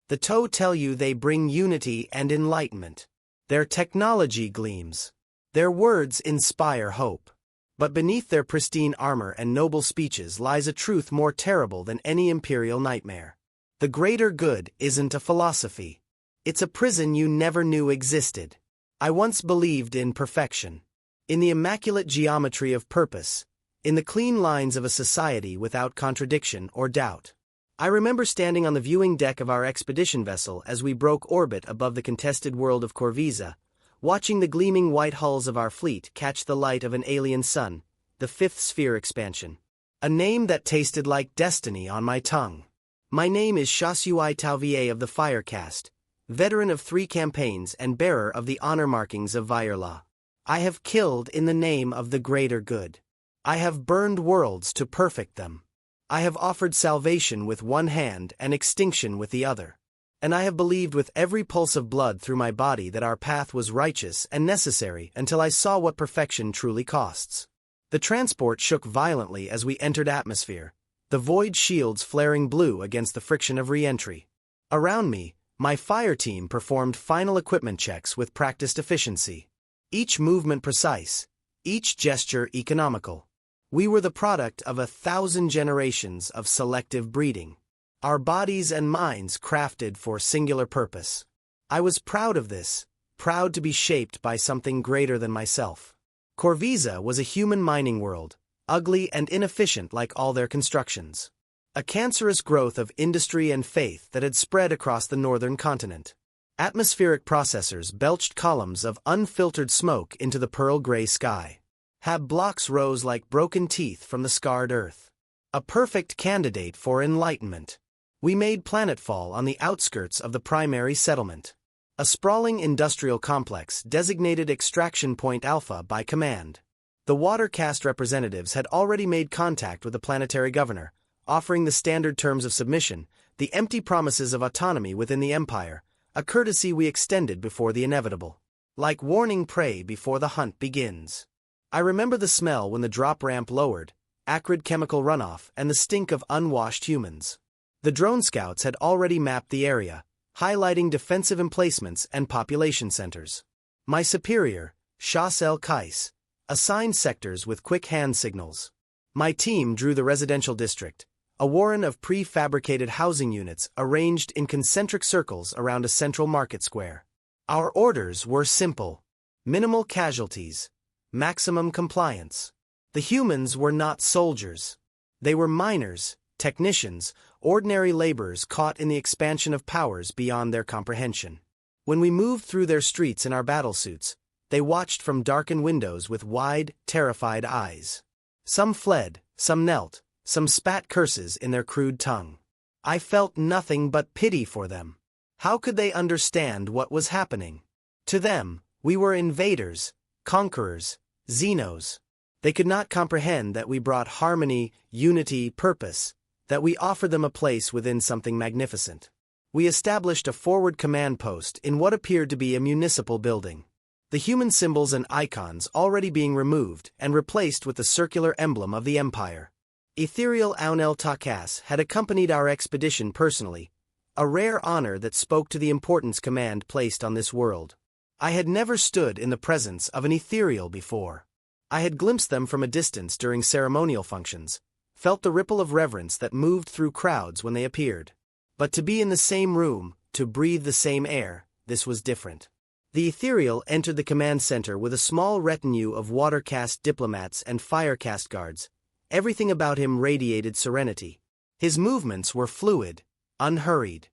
The toe tell you they bring unity and enlightenment. Their technology gleams. Their words inspire hope. But beneath their pristine armor and noble speeches lies a truth more terrible than any imperial nightmare. The greater good isn't a philosophy. It's a prison you never knew existed. I once believed in perfection. In the immaculate geometry of purpose. In the clean lines of a society without contradiction or doubt. I remember standing on the viewing deck of our expedition vessel as we broke orbit above the contested world of Corvisa, watching the gleaming white hulls of our fleet catch the light of an alien sun, the fifth sphere expansion. A name that tasted like destiny on my tongue. My name is Shasui Tauvier of the Fire Caste, veteran of 3 campaigns and bearer of the honor markings of Virla. I have killed in the name of the greater good. I have burned worlds to perfect them. I have offered salvation with one hand and extinction with the other. And I have believed with every pulse of blood through my body that our path was righteous and necessary until I saw what perfection truly costs. The transport shook violently as we entered atmosphere, the void shields flaring blue against the friction of re-entry. Around me, my fire team performed final equipment checks with practiced efficiency. Each movement precise, each gesture economical. We were the product of 1,000 generations of selective breeding. Our bodies and minds crafted for singular purpose. I was proud of this, proud to be shaped by something greater than myself. Corvisa was a human mining world, ugly and inefficient like all their constructions. A cancerous growth of industry and faith that had spread across the northern continent. Atmospheric processors belched columns of unfiltered smoke into the pearl-gray sky. Hab blocks rose like broken teeth from the scarred earth. A perfect candidate for enlightenment. We made planetfall on the outskirts of the primary settlement. A sprawling industrial complex designated Extraction Point Alpha by command. The water caste representatives had already made contact with the planetary governor, offering the standard terms of submission, the empty promises of autonomy within the empire, a courtesy we extended before the inevitable. Like warning prey before the hunt begins. I remember the smell when the drop ramp lowered, acrid chemical runoff and the stink of unwashed humans. The drone scouts had already mapped the area, highlighting defensive emplacements and population centers. My superior, Shas El Kais, assigned sectors with quick hand signals. My team drew the residential district, a warren of prefabricated housing units arranged in concentric circles around a central market square. Our orders were simple. Minimal casualties, maximum compliance. The humans were not soldiers. They were miners, technicians, ordinary laborers caught in the expansion of powers beyond their comprehension. When we moved through their streets in our battlesuits, they watched from darkened windows with wide, terrified eyes. Some fled, some knelt, some spat curses in their crude tongue. I felt nothing but pity for them. How could they understand what was happening? To them, we were invaders, conquerors, Xenos. They could not comprehend that we brought harmony, unity, purpose, that we offered them a place within something magnificent. We established a forward command post in what appeared to be a municipal building. The human symbols and icons already being removed and replaced with the circular emblem of the Empire. Ethereal Aunel Takas had accompanied our expedition personally, a rare honor that spoke to the importance command placed on this world. I had never stood in the presence of an ethereal before. I had glimpsed them from a distance during ceremonial functions, felt the ripple of reverence that moved through crowds when they appeared. But to be in the same room, to breathe the same air, this was different. The ethereal entered the command center with a small retinue of water caste diplomats and fire caste guards. Everything about him radiated serenity. His movements were fluid, unhurried.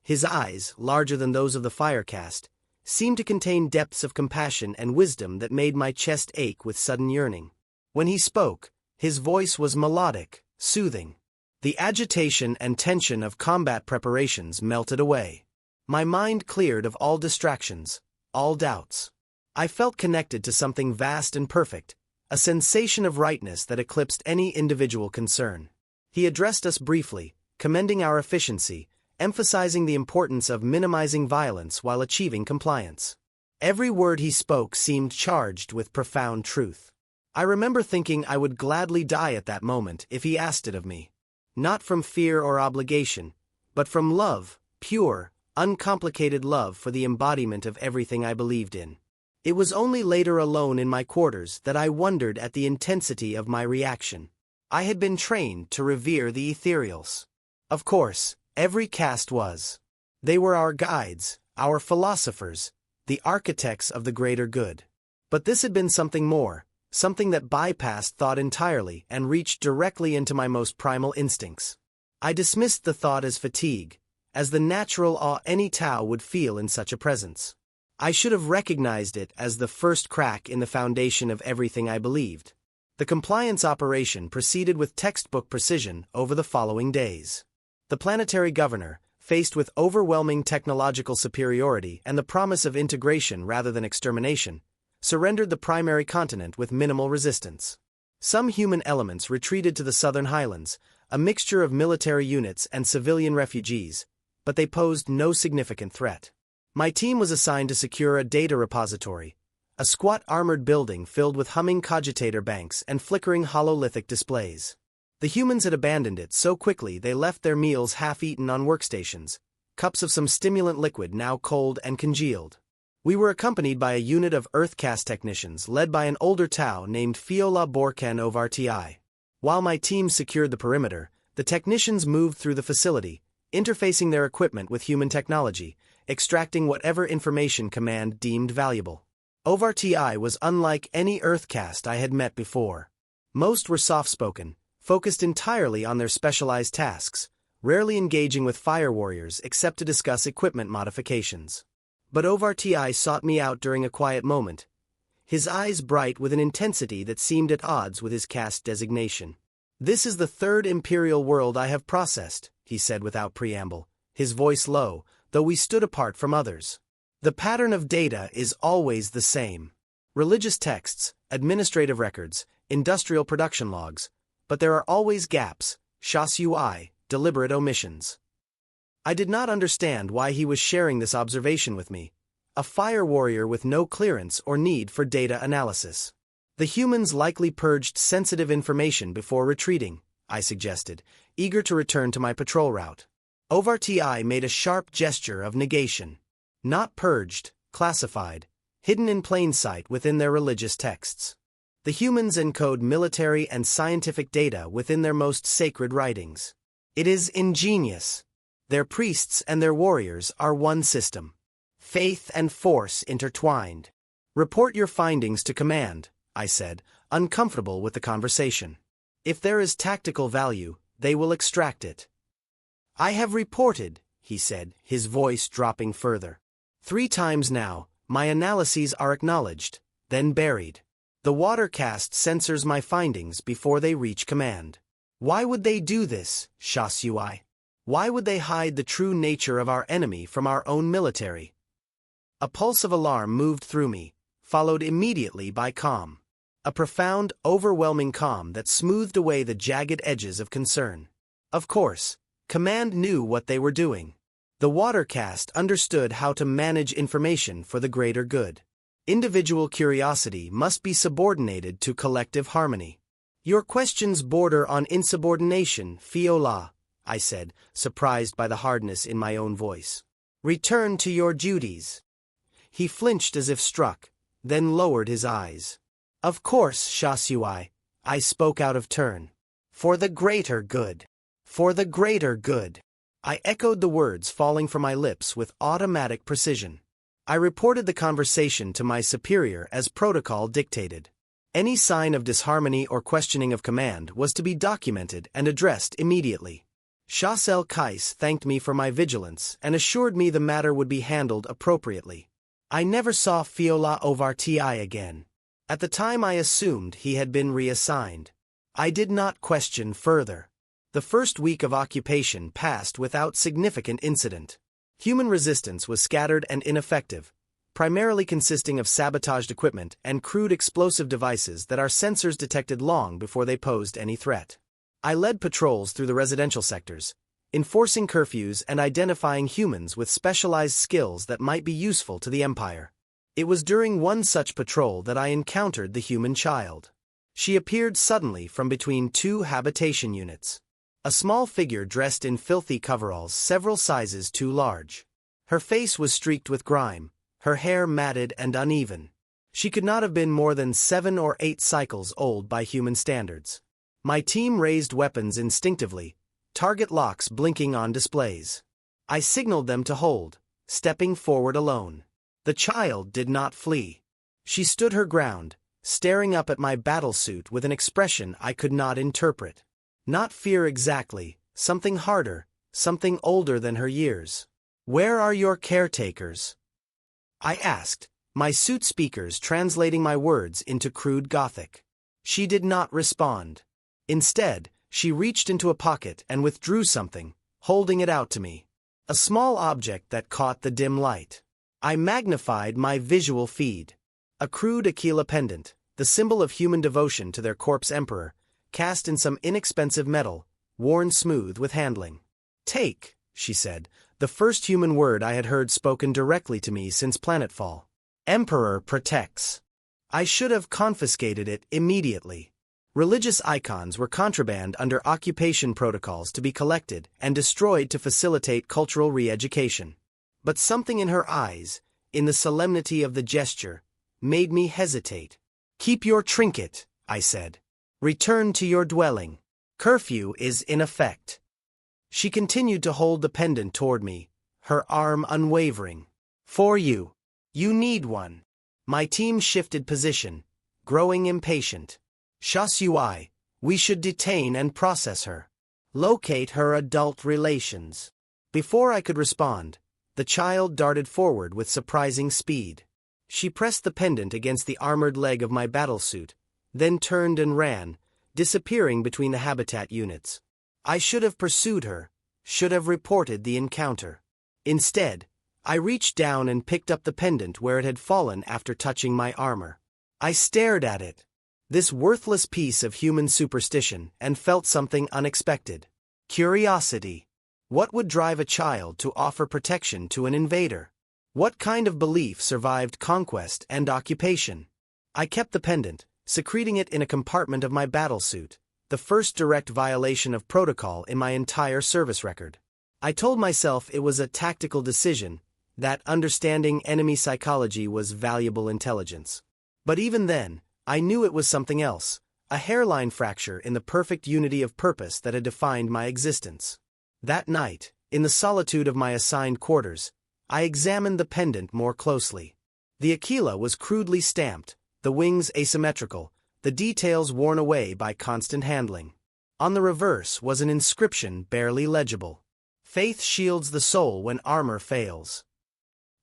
His eyes, larger than those of the fire caste, seemed to contain depths of compassion and wisdom that made my chest ache with sudden yearning. When he spoke, his voice was melodic, soothing. The agitation and tension of combat preparations melted away. My mind cleared of all distractions, all doubts. I felt connected to something vast and perfect, a sensation of rightness that eclipsed any individual concern. He addressed us briefly, commending our efficiency, emphasizing the importance of minimizing violence while achieving compliance. Every word he spoke seemed charged with profound truth. I remember thinking I would gladly die at that moment if he asked it of me. Not from fear or obligation, but from love, pure, uncomplicated love for the embodiment of everything I believed in. It was only later alone in my quarters that I wondered at the intensity of my reaction. I had been trained to revere the ethereals. Of course, every caste was. They were our guides, our philosophers, the architects of the greater good. But this had been something more, something that bypassed thought entirely and reached directly into my most primal instincts. I dismissed the thought as fatigue, as the natural awe any Tao would feel in such a presence. I should have recognized it as the first crack in the foundation of everything I believed. The compliance operation proceeded with textbook precision over the following days. The planetary governor, faced with overwhelming technological superiority and the promise of integration rather than extermination, surrendered the primary continent with minimal resistance. Some human elements retreated to the southern highlands, a mixture of military units and civilian refugees, but they posed no significant threat. My team was assigned to secure a data repository, a squat armored building filled with humming cogitator banks and flickering hololithic displays. The humans had abandoned it so quickly they left their meals half-eaten on workstations, cups of some stimulant liquid now cold and congealed. We were accompanied by a unit of Earth-caste technicians led by an older Tau named Fiola Borkan Ovarti. While my team secured the perimeter, the technicians moved through the facility, interfacing their equipment with human technology, extracting whatever information command deemed valuable. Ovarti was unlike any Earth caste I had met before. Most were soft-spoken, focused entirely on their specialized tasks, rarely engaging with fire warriors except to discuss equipment modifications. But Ovarti sought me out during a quiet moment, his eyes bright with an intensity that seemed at odds with his caste designation. "This is the third Imperial world I have processed," he said without preamble, his voice low, though we stood apart from others. "The pattern of data is always the same. Religious texts, administrative records, industrial production logs, but there are always gaps, shasui, deliberate omissions." I did not understand why he was sharing this observation with me, a fire warrior with no clearance or need for data analysis. "The humans likely purged sensitive information before retreating," I suggested, eager to return to my patrol route. Ovarti made a sharp gesture of negation. "Not purged, classified, hidden in plain sight within their religious texts. The humans encode military and scientific data within their most sacred writings. It is ingenious. Their priests and their warriors are one system. Faith and force intertwined. Report your findings to command," I said, uncomfortable with the conversation. "If there is tactical value, they will extract it." "I have reported," he said, his voice dropping further. "3 times now, my analyses are acknowledged, then buried. The water caste censors my findings before they reach command. Why would they do this, Shasui? Why would they hide the true nature of our enemy from our own military?" A pulse of alarm moved through me, followed immediately by calm. A profound, overwhelming calm that smoothed away the jagged edges of concern. Of course, command knew what they were doing. The water caste understood how to manage information for the greater good. Individual curiosity must be subordinated to collective harmony. "Your questions border on insubordination, Fiola," I said, surprised by the hardness in my own voice. "Return to your duties." He flinched as if struck, then lowered his eyes. "Of course, Shasui," I spoke out of turn. "For the greater good. For the greater good." I echoed the words falling from my lips with automatic precision. I reported the conversation to my superior as protocol dictated. Any sign of disharmony or questioning of command was to be documented and addressed immediately. Shasel Kais thanked me for my vigilance and assured me the matter would be handled appropriately. I never saw Fiola Ovarti again. At the time I assumed he had been reassigned. I did not question further. The first week of occupation passed without significant incident. Human resistance was scattered and ineffective, primarily consisting of sabotaged equipment and crude explosive devices that our sensors detected long before they posed any threat. I led patrols through the residential sectors, enforcing curfews and identifying humans with specialized skills that might be useful to the Empire. It was during one such patrol that I encountered the human child. She appeared suddenly from between 2 habitation units. A small figure dressed in filthy coveralls several sizes too large. Her face was streaked with grime, her hair matted and uneven. She could not have been more than 7 or 8 cycles old by human standards. My team raised weapons instinctively, target locks blinking on displays. I signaled them to hold, stepping forward alone. The child did not flee. She stood her ground, staring up at my battlesuit with an expression I could not interpret. Not fear exactly, something harder, something older than her years. "Where are your caretakers?" I asked, my suit speakers translating my words into crude Gothic. She did not respond. Instead, she reached into a pocket and withdrew something, holding it out to me. A small object that caught the dim light. I magnified my visual feed. A crude Aquila pendant, the symbol of human devotion to their corpse emperor, cast in some inexpensive metal, worn smooth with handling. "Take," she said, the first human word I had heard spoken directly to me since planetfall. "Emperor protects." I should have confiscated it immediately. Religious icons were contraband under occupation protocols to be collected and destroyed to facilitate cultural re-education. But something in her eyes, in the solemnity of the gesture, made me hesitate. "Keep your trinket," I said. "Return to your dwelling. Curfew is in effect." She continued to hold the pendant toward me, her arm unwavering. "For you. You need one." My team shifted position, growing impatient. "Shasui, we should detain and process her. Locate her adult relations." Before I could respond, the child darted forward with surprising speed. She pressed the pendant against the armored leg of my battlesuit, then turned and ran, disappearing between the habitat units. I should have pursued her, should have reported the encounter. Instead, I reached down and picked up the pendant where it had fallen after touching my armor. I stared at it, this worthless piece of human superstition, and felt something unexpected. Curiosity. What would drive a child to offer protection to an invader? What kind of belief survived conquest and occupation? I kept the pendant, secreting it in a compartment of my battlesuit, the first direct violation of protocol in my entire service record. I told myself it was a tactical decision, that understanding enemy psychology was valuable intelligence. But even then, I knew it was something else, a hairline fracture in the perfect unity of purpose that had defined my existence. That night, in the solitude of my assigned quarters, I examined the pendant more closely. The Aquila was crudely stamped, the wings asymmetrical, the details worn away by constant handling. On the reverse was an inscription barely legible. "Faith shields the soul when armor fails."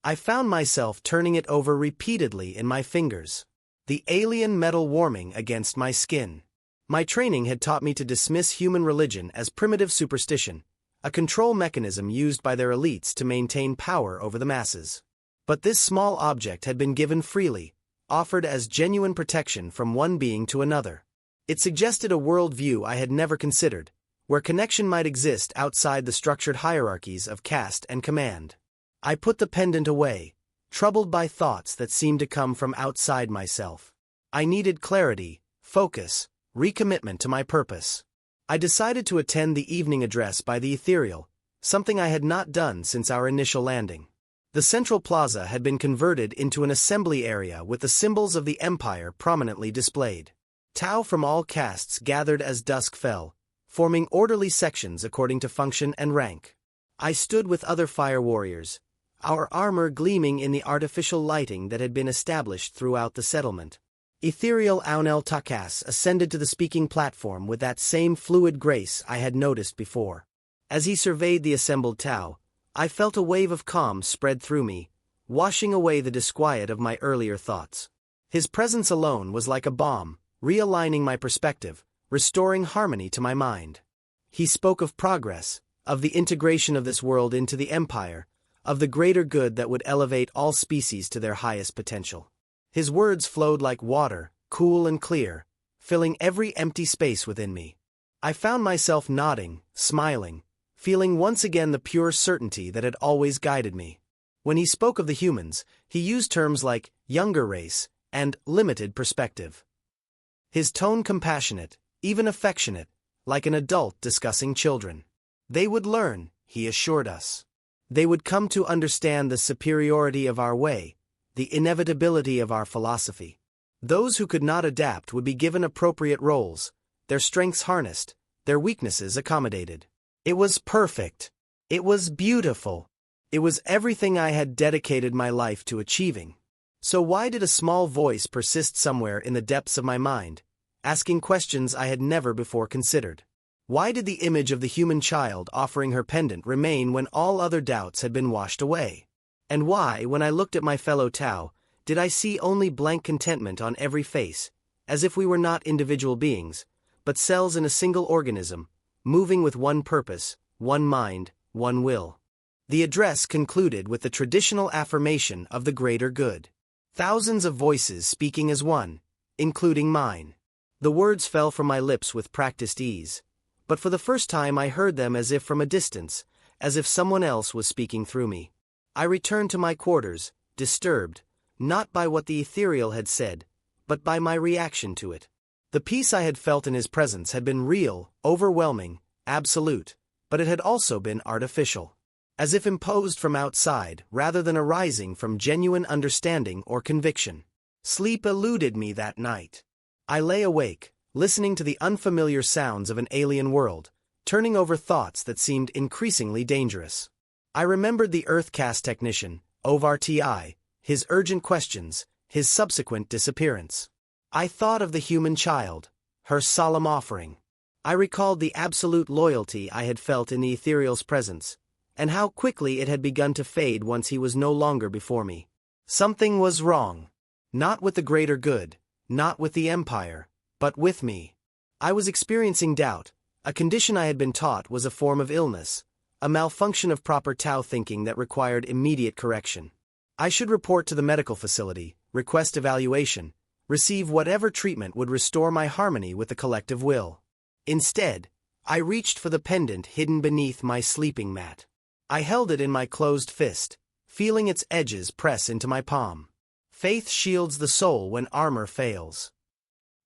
I found myself turning it over repeatedly in my fingers. The alien metal warming against my skin. My training had taught me to dismiss human religion as primitive superstition, a control mechanism used by their elites to maintain power over the masses. But this small object had been given freely, offered as genuine protection from one being to another. It suggested a worldview I had never considered, where connection might exist outside the structured hierarchies of caste and command. I put the pendant away, troubled by thoughts that seemed to come from outside myself. I needed clarity, focus, recommitment to my purpose. I decided to attend the evening address by the ethereal, something I had not done since our initial landing. The central plaza had been converted into an assembly area with the symbols of the Empire prominently displayed. Tau from all castes gathered as dusk fell, forming orderly sections according to function and rank. I stood with other fire warriors, our armor gleaming in the artificial lighting that had been established throughout the settlement. Ethereal Aunel Takas ascended to the speaking platform with that same fluid grace I had noticed before. As he surveyed the assembled Tau, I felt a wave of calm spread through me, washing away the disquiet of my earlier thoughts. His presence alone was like a balm, realigning my perspective, restoring harmony to my mind. He spoke of progress, of the integration of this world into the Empire, of the greater good that would elevate all species to their highest potential. His words flowed like water, cool and clear, filling every empty space within me. I found myself nodding, smiling, feeling once again the pure certainty that had always guided me. When he spoke of the humans, he used terms like younger race and limited perspective. His tone compassionate, even affectionate, like an adult discussing children. They would learn, he assured us. They would come to understand the superiority of our way, the inevitability of our philosophy. Those who could not adapt would be given appropriate roles, their strengths harnessed, their weaknesses accommodated. It was perfect. It was beautiful. It was everything I had dedicated my life to achieving. So why did a small voice persist somewhere in the depths of my mind, asking questions I had never before considered? Why did the image of the human child offering her pendant remain when all other doubts had been washed away? And why, when I looked at my fellow Tau, did I see only blank contentment on every face, as if we were not individual beings, but cells in a single organism, moving with one purpose, one mind, one will? The address concluded with the traditional affirmation of the greater good. Thousands of voices speaking as one, including mine. The words fell from my lips with practiced ease, but for the first time I heard them as if from a distance, as if someone else was speaking through me. I returned to my quarters, disturbed, not by what the ethereal had said, but by my reaction to it. The peace I had felt in his presence had been real, overwhelming, absolute, but it had also been artificial. As if imposed from outside, rather than arising from genuine understanding or conviction. Sleep eluded me that night. I lay awake, listening to the unfamiliar sounds of an alien world, turning over thoughts that seemed increasingly dangerous. I remembered the Earthcast technician, Warhammer, his urgent questions, his subsequent disappearance. I thought of the human child, her solemn offering. I recalled the absolute loyalty I had felt in the ethereal's presence, and how quickly it had begun to fade once he was no longer before me. Something was wrong. Not with the greater good, not with the Empire, but with me. I was experiencing doubt, a condition I had been taught was a form of illness, a malfunction of proper Tau thinking that required immediate correction. I should report to the medical facility, request evaluation, receive whatever treatment would restore my harmony with the collective will. Instead, I reached for the pendant hidden beneath my sleeping mat. I held it in my closed fist, feeling its edges press into my palm. Faith shields the soul when armor fails.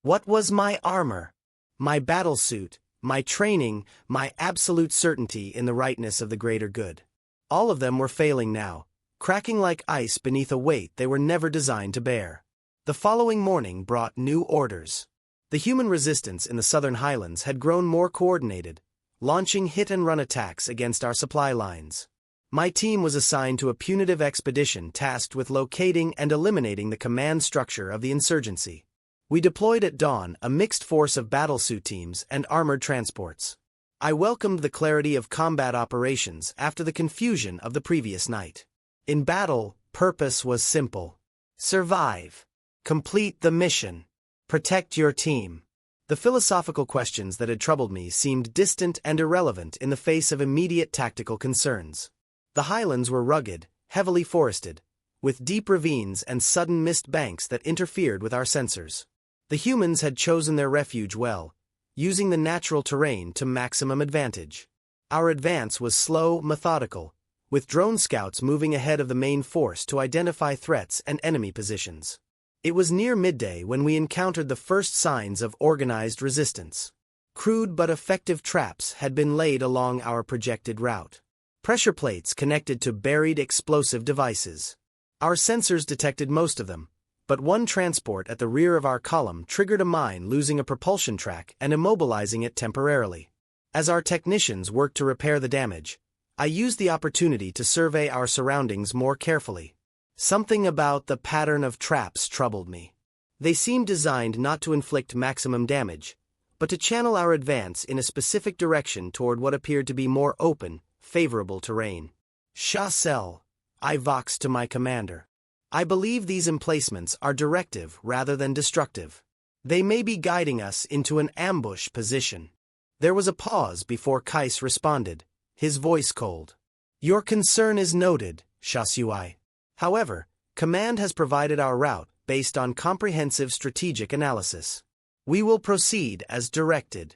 What was my armor? My battlesuit, my training, my absolute certainty in the rightness of the greater good. All of them were failing now, cracking like ice beneath a weight they were never designed to bear. The following morning brought new orders. The human resistance in the southern highlands had grown more coordinated, launching hit-and-run attacks against our supply lines. My team was assigned to a punitive expedition tasked with locating and eliminating the command structure of the insurgency. We deployed at dawn a mixed force of battlesuit teams and armored transports. I welcomed the clarity of combat operations after the confusion of the previous night. In battle, purpose was simple. Survive. Complete the mission. Protect your team. The philosophical questions that had troubled me seemed distant and irrelevant in the face of immediate tactical concerns. The highlands were rugged, heavily forested, with deep ravines and sudden mist banks that interfered with our sensors. The humans had chosen their refuge well, using the natural terrain to maximum advantage. Our advance was slow, methodical, with drone scouts moving ahead of the main force to identify threats and enemy positions. It was near midday when we encountered the first signs of organized resistance. Crude but effective traps had been laid along our projected route. Pressure plates connected to buried explosive devices. Our sensors detected most of them, but one transport at the rear of our column triggered a mine losing a propulsion track and immobilizing it temporarily. As our technicians worked to repair the damage, I used the opportunity to survey our surroundings more carefully. Something about the pattern of traps troubled me. They seemed designed not to inflict maximum damage, but to channel our advance in a specific direction toward what appeared to be more open, favorable terrain. Chassel, I voxed to my commander. I believe these emplacements are directive rather than destructive. They may be guiding us into an ambush position. There was a pause before Kais responded, his voice cold. Your concern is noted, Chassui. However, Command has provided our route based on comprehensive strategic analysis. We will proceed as directed.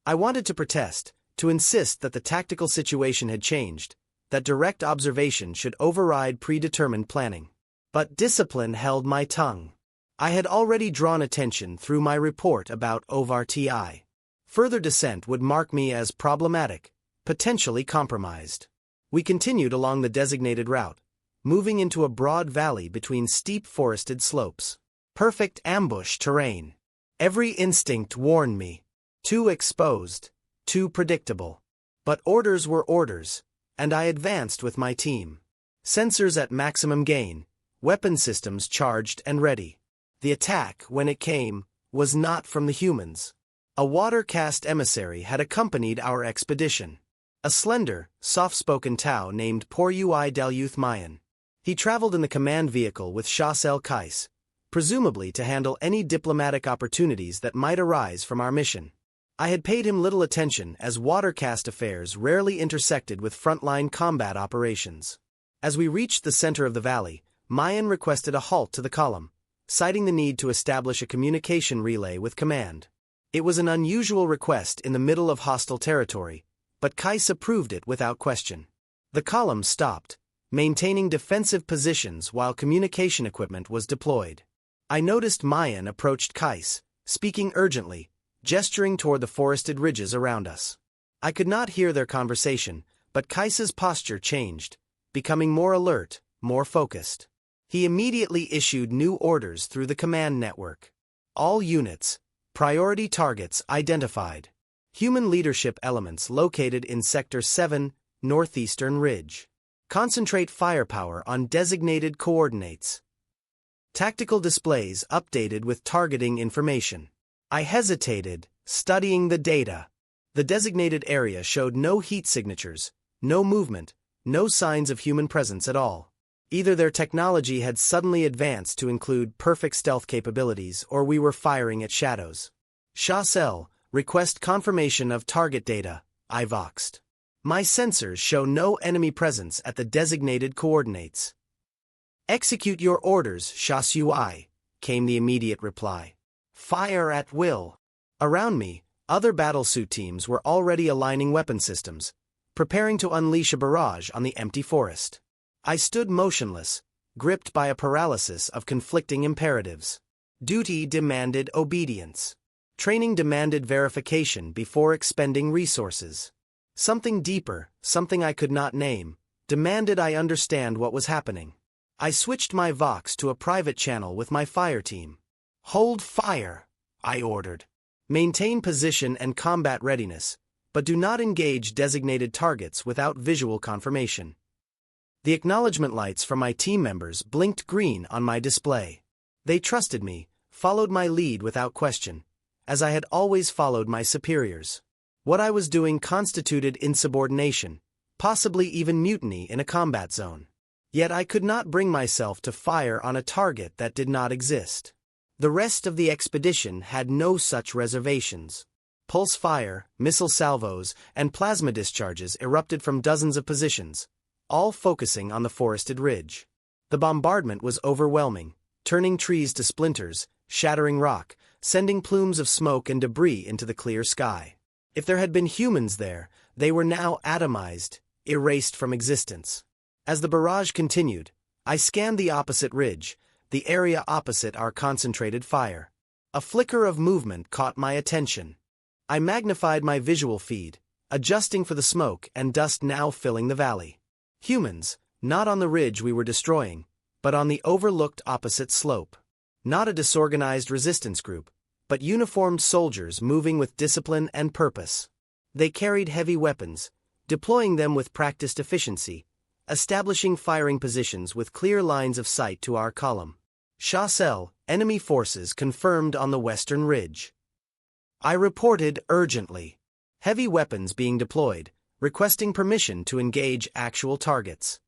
I wanted to protest, to insist that the tactical situation had changed, that direct observation should override predetermined planning. But discipline held my tongue. I had already drawn attention through my report about Warhammer. Further descent would mark me as problematic, potentially compromised. We continued along the designated route, moving into a broad valley between steep forested slopes. Perfect ambush terrain. Every instinct warned me. Too exposed, too predictable. But orders were orders, and I advanced with my team. Sensors at maximum gain, weapon systems charged and ready. The attack, when it came, was not from the humans. A water-caste emissary had accompanied our expedition. A slender, soft-spoken Tau named Porui Daluth Mayan. He traveled in the command vehicle with Chassel Kais, presumably to handle any diplomatic opportunities that might arise from our mission. I had paid him little attention as water-caste affairs rarely intersected with frontline combat operations. As we reached the center of the valley, Mayan requested a halt to the column, citing the need to establish a communication relay with command. It was an unusual request in the middle of hostile territory, but Kais approved it without question. The column stopped, maintaining defensive positions while communication equipment was deployed. I noticed Mayan approached Kais, speaking urgently, gesturing toward the forested ridges around us. I could not hear their conversation, but Kais's posture changed, becoming more alert, more focused. He immediately issued new orders through the command network. All units, priority targets identified. Human leadership elements located in Sector 7, Northeastern Ridge. Concentrate firepower on designated coordinates. Tactical displays updated with targeting information. I hesitated, studying the data. The designated area showed no heat signatures, no movement, no signs of human presence at all. Either their technology had suddenly advanced to include perfect stealth capabilities or we were firing at shadows. Chassel, request confirmation of target data, I voxed. My sensors show no enemy presence at the designated coordinates. Execute your orders, Chassui, came the immediate reply. Fire at will. Around me, other battlesuit teams were already aligning weapon systems, preparing to unleash a barrage on the empty forest. I stood motionless, gripped by a paralysis of conflicting imperatives. Duty demanded obedience. Training demanded verification before expending resources. Something deeper, something I could not name, demanded I understand what was happening. I switched my Vox to a private channel with my fire team. Hold fire, I ordered. Maintain position and combat readiness, but do not engage designated targets without visual confirmation. The acknowledgement lights from my team members blinked green on my display. They trusted me, followed my lead without question, as I had always followed my superiors. What I was doing constituted insubordination, possibly even mutiny in a combat zone. Yet I could not bring myself to fire on a target that did not exist. The rest of the expedition had no such reservations. Pulse fire, missile salvos, and plasma discharges erupted from dozens of positions, all focusing on the forested ridge. The bombardment was overwhelming, turning trees to splinters, shattering rock, sending plumes of smoke and debris into the clear sky. If there had been humans there, they were now atomized, erased from existence. As the barrage continued, I scanned the opposite ridge, the area opposite our concentrated fire. A flicker of movement caught my attention. I magnified my visual feed, adjusting for the smoke and dust now filling the valley. Humans, not on the ridge we were destroying, but on the overlooked opposite slope. Not a disorganized resistance group, but uniformed soldiers moving with discipline and purpose. They carried heavy weapons, deploying them with practiced efficiency, establishing firing positions with clear lines of sight to our column. Chassel, enemy forces confirmed on the western ridge. I reported urgently. Heavy weapons being deployed, requesting permission to engage actual targets.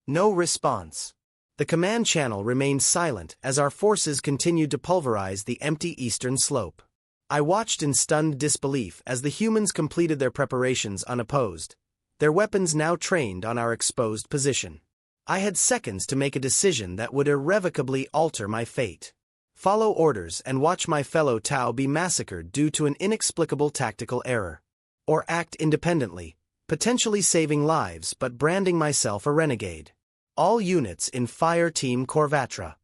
No response. The command channel remained silent as our forces continued to pulverize the empty eastern slope. I watched in stunned disbelief as the humans completed their preparations unopposed, their weapons now trained on our exposed position. I had seconds to make a decision that would irrevocably alter my fate. Follow orders and watch my fellow Tau be massacred due to an inexplicable tactical error. Or act independently, potentially saving lives but branding myself a renegade. All units in Fire Team Corvatra.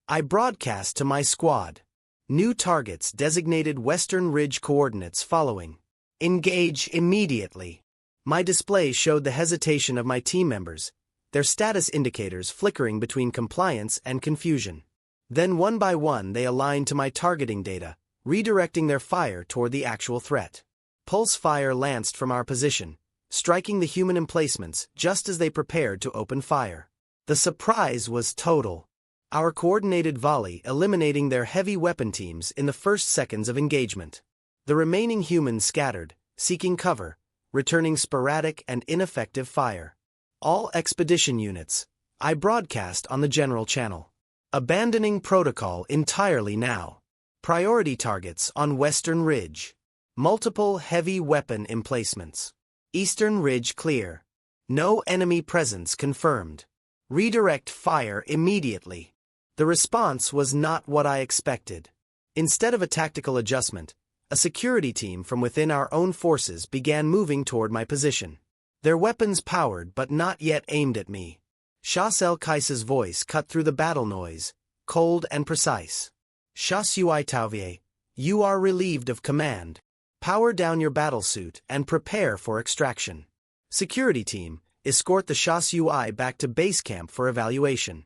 I broadcast to my squad. New targets designated Western Ridge coordinates following. Engage immediately. My display showed the hesitation of my team members, their status indicators flickering between compliance and confusion. Then one by one they aligned to my targeting data, redirecting their fire toward the actual threat. Pulse fire lanced from our position, striking the human emplacements just as they prepared to open fire. The surprise was total. Our coordinated volley eliminating their heavy weapon teams in the first seconds of engagement. The remaining humans scattered, seeking cover, returning sporadic and ineffective fire. All expedition units, I broadcast on the general channel. Abandoning protocol entirely now. Priority targets on Western Ridge. Multiple heavy weapon emplacements. Eastern Ridge clear. No enemy presence confirmed. Redirect fire immediately. The response was not what I expected. Instead of a tactical adjustment, a security team from within our own forces began moving toward my position. Their weapons powered but not yet aimed at me. Shas Kais's voice cut through the battle noise, cold and precise. Shas Tauvie, you are relieved of command. Power down your battlesuit and prepare for extraction. Security team, escort the Shas back to base camp for evaluation.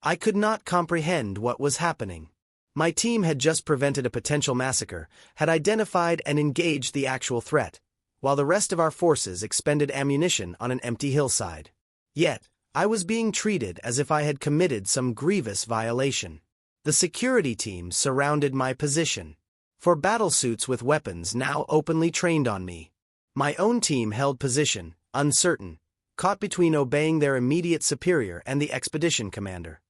I could not comprehend what was happening. My team had just prevented a potential massacre, had identified and engaged the actual threat, while the rest of our forces expended ammunition on an empty hillside. Yet, I was being treated as if I had committed some grievous violation. The security team surrounded my position. For battlesuits with weapons now openly trained on me. My own team held position, uncertain, caught between obeying their immediate superior and the expedition commander.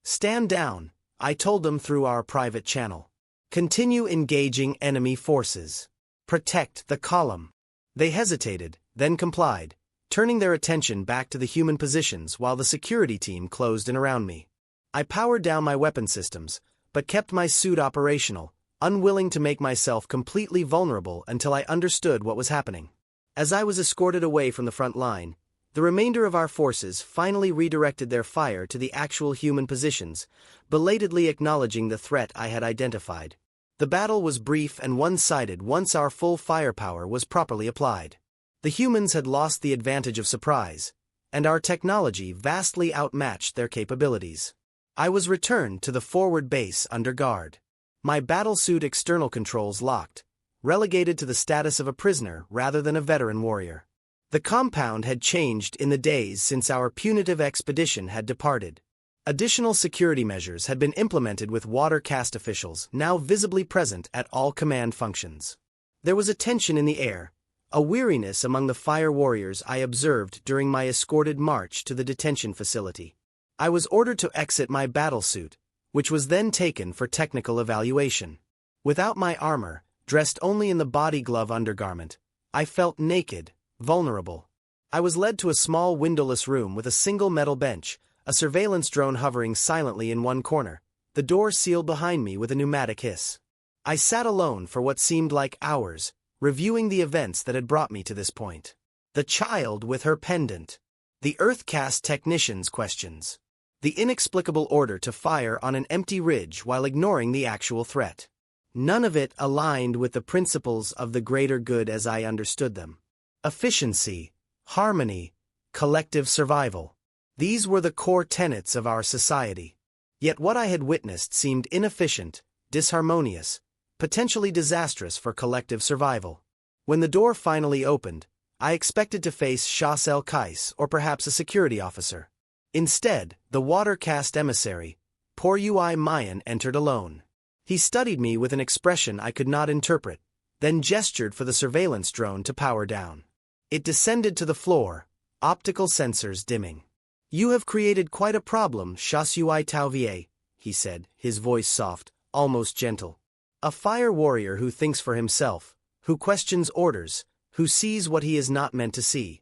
Stand down, I told them through our private channel. Continue engaging enemy forces. Protect the column. They hesitated, then complied, turning their attention back to the human positions while the security team closed in around me. I powered down my weapon systems, but kept my suit operational, unwilling to make myself completely vulnerable until I understood what was happening. As I was escorted away from the front line, the remainder of our forces finally redirected their fire to the actual human positions, belatedly acknowledging the threat I had identified. The battle was brief and one-sided once our full firepower was properly applied. The humans had lost the advantage of surprise, and our technology vastly outmatched their capabilities. I was returned to the forward base under guard. My battlesuit external controls locked, relegated to the status of a prisoner rather than a veteran warrior. The compound had changed in the days since our punitive expedition had departed. Additional security measures had been implemented with water caste officials now visibly present at all command functions. There was a tension in the air, a weariness among the fire warriors I observed during my escorted march to the detention facility. I was ordered to exit my battlesuit, which was then taken for technical evaluation. Without my armor, dressed only in the body glove undergarment, I felt naked, vulnerable. I was led to a small windowless room with a single metal bench, a surveillance drone hovering silently in one corner, the door sealed behind me with a pneumatic hiss. I sat alone for what seemed like hours, reviewing the events that had brought me to this point. The child with her pendant. The Earthcast technician's questions. The inexplicable order to fire on an empty ridge while ignoring the actual threat. None of it aligned with the principles of the greater good as I understood them. Efficiency, harmony, collective survival. These were the core tenets of our society. Yet what I had witnessed seemed inefficient, disharmonious, potentially disastrous for collective survival. When the door finally opened, I expected to face Shas Kais or perhaps a security officer. Instead, the water caste emissary, Porui Mayan, entered alone. He studied me with an expression I could not interpret, then gestured for the surveillance drone to power down. It descended to the floor, optical sensors dimming. You have created quite a problem, Shasui Tauvie, he said, his voice soft, almost gentle. A fire warrior who thinks for himself, who questions orders, who sees what he is not meant to see.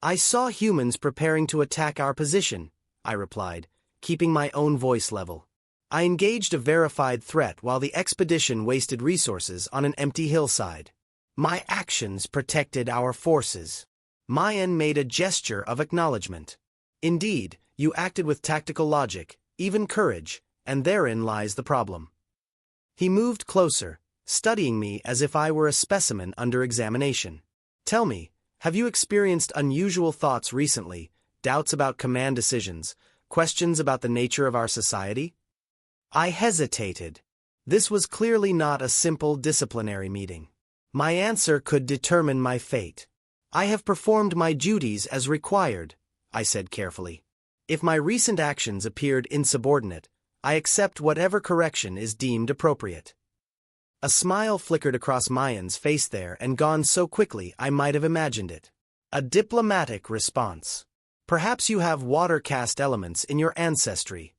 I saw humans preparing to attack our position, I replied, keeping my own voice level. I engaged a verified threat while the expedition wasted resources on an empty hillside. My actions protected our forces. Mayan made a gesture of acknowledgement. Indeed, you acted with tactical logic, even courage, and therein lies the problem. He moved closer, studying me as if I were a specimen under examination. Tell me, have you experienced unusual thoughts recently, doubts about command decisions, questions about the nature of our society? I hesitated. This was clearly not a simple disciplinary meeting. My answer could determine my fate. I have performed my duties as required, I said carefully. If my recent actions appeared insubordinate, I accept whatever correction is deemed appropriate. A smile flickered across Mayan's face there and gone so quickly I might have imagined it. A diplomatic response. Perhaps you have water-caste elements in your ancestry.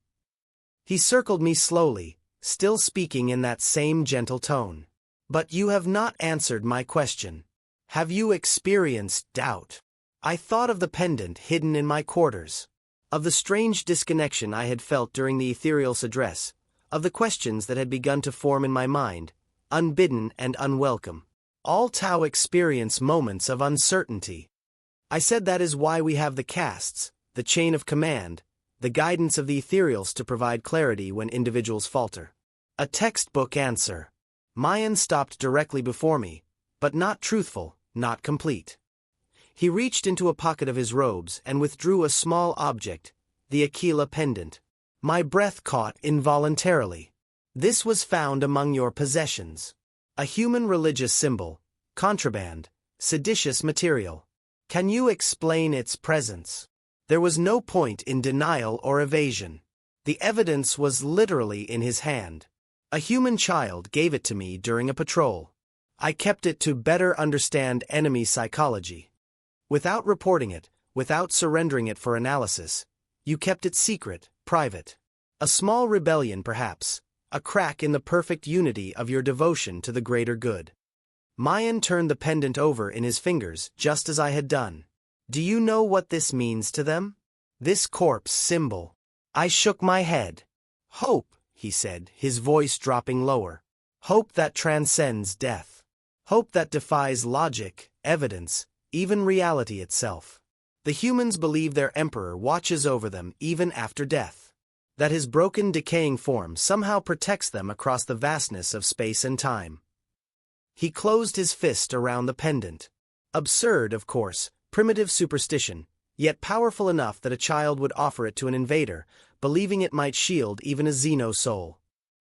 He circled me slowly, still speaking in that same gentle tone. But you have not answered my question. Have you experienced doubt? I thought of the pendant hidden in my quarters, of the strange disconnection I had felt during the ethereal's address, of the questions that had begun to form in my mind, unbidden and unwelcome. All Tau experience moments of uncertainty. I said that is why we have the castes, the chain of command, the guidance of the ethereals to provide clarity when individuals falter. A textbook answer. Mayan stopped directly before me, but not truthful, not complete. He reached into a pocket of his robes and withdrew a small object, the Aquila pendant. My breath caught involuntarily. This was found among your possessions. A human religious symbol, contraband, seditious material. Can you explain its presence? There was no point in denial or evasion. The evidence was literally in his hand. A human child gave it to me during a patrol. I kept it to better understand enemy psychology. Without reporting it, without surrendering it for analysis, you kept it secret, private. A small rebellion perhaps, a crack in the perfect unity of your devotion to the greater good. Mayan turned the pendant over in his fingers just as I had done. Do you know what this means to them? This corpse symbol. I shook my head. Hope, he said, his voice dropping lower. Hope that transcends death. Hope that defies logic, evidence, even reality itself. The humans believe their emperor watches over them even after death. That his broken, decaying form somehow protects them across the vastness of space and time. He closed his fist around the pendant. Absurd, of course, primitive superstition, yet powerful enough that a child would offer it to an invader, believing it might shield even a Xeno soul.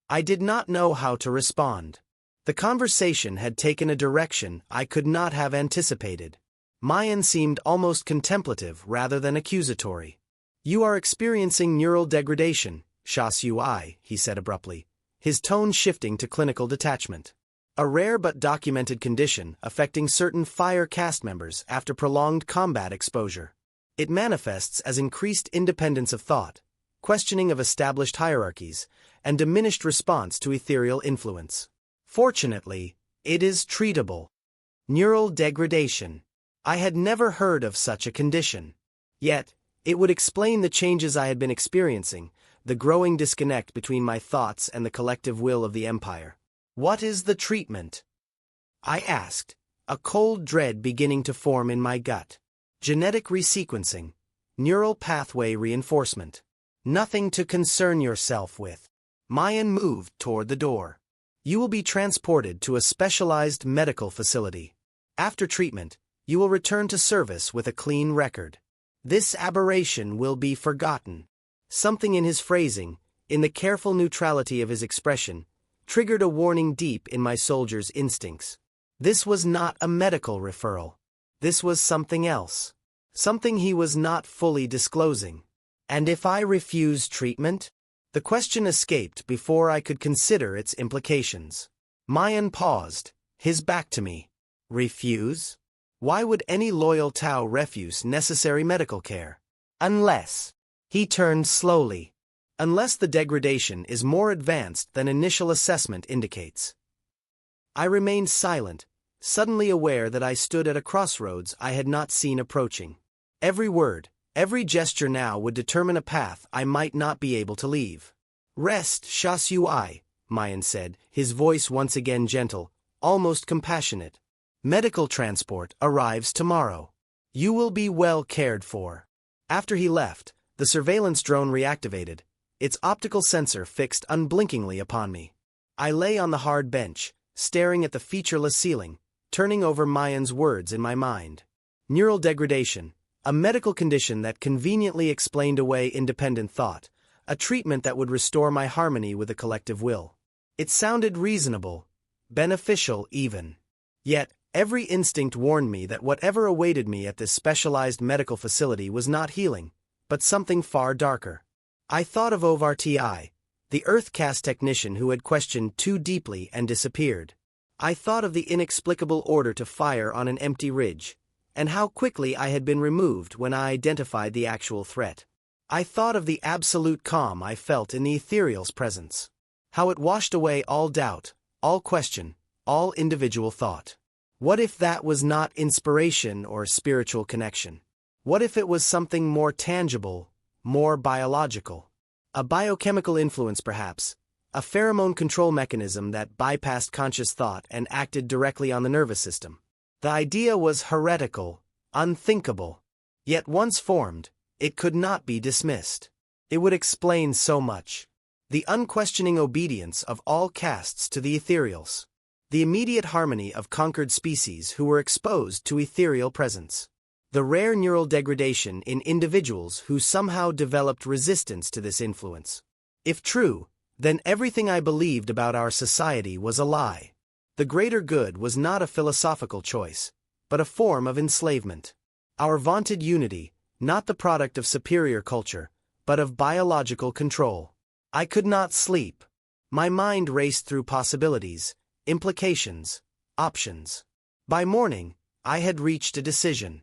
I did not know how to respond. The conversation had taken a direction I could not have anticipated. Mayan seemed almost contemplative rather than accusatory. You are experiencing neural degradation, Sha-Sui, he said abruptly, his tone shifting to clinical detachment. A rare but documented condition affecting certain fire caste members after prolonged combat exposure. It manifests as increased independence of thought, questioning of established hierarchies, and diminished response to ethereal influence. Fortunately, it is treatable. Neural degradation. I had never heard of such a condition. Yet, it would explain the changes I had been experiencing, the growing disconnect between my thoughts and the collective will of the Empire. What is the treatment? I asked, a cold dread beginning to form in my gut. Genetic resequencing. Neural pathway reinforcement. Nothing to concern yourself with. Mayan moved toward the door. You will be transported to a specialized medical facility. After treatment, you will return to service with a clean record. This aberration will be forgotten. Something in his phrasing, in the careful neutrality of his expression, triggered a warning deep in my soldier's instincts. This was not a medical referral. This was something else. Something he was not fully disclosing. And if I refuse treatment? The question escaped before I could consider its implications. Mayan paused, his back to me. Refuse? Why would any loyal Tau refuse necessary medical care? Unless. He turned slowly. Unless the degradation is more advanced than initial assessment indicates. I remained silent, suddenly aware that I stood at a crossroads I had not seen approaching. Every word, every gesture now would determine a path I might not be able to leave. Rest, Sha-Sui, Mayan said, his voice once again gentle, almost compassionate. Medical transport arrives tomorrow. You will be well cared for. After he left, the surveillance drone reactivated, its optical sensor fixed unblinkingly upon me. I lay on the hard bench, staring at the featureless ceiling, turning over Mayan's words in my mind. Neural degradation, a medical condition that conveniently explained away independent thought, a treatment that would restore my harmony with the collective will. It sounded reasonable, beneficial even. Yet, every instinct warned me that whatever awaited me at this specialized medical facility was not healing, but something far darker. I thought of Ovar-Ti, the Earth-caste technician who had questioned too deeply and disappeared. I thought of the inexplicable order to fire on an empty ridge, and how quickly I had been removed when I identified the actual threat. I thought of the absolute calm I felt in the ethereal's presence. How it washed away all doubt, all question, all individual thought. What if that was not inspiration or spiritual connection? What if it was something more tangible, more biological? A biochemical influence perhaps, a pheromone control mechanism that bypassed conscious thought and acted directly on the nervous system. The idea was heretical, unthinkable. Yet once formed, it could not be dismissed. It would explain so much. The unquestioning obedience of all castes to the ethereals. The immediate harmony of conquered species who were exposed to ethereal presence. The rare neural degradation in individuals who somehow developed resistance to this influence. If true, then everything I believed about our society was a lie. The greater good was not a philosophical choice, but a form of enslavement. Our vaunted unity, not the product of superior culture, but of biological control. I could not sleep. My mind raced through possibilities, implications, options. By morning, I had reached a decision.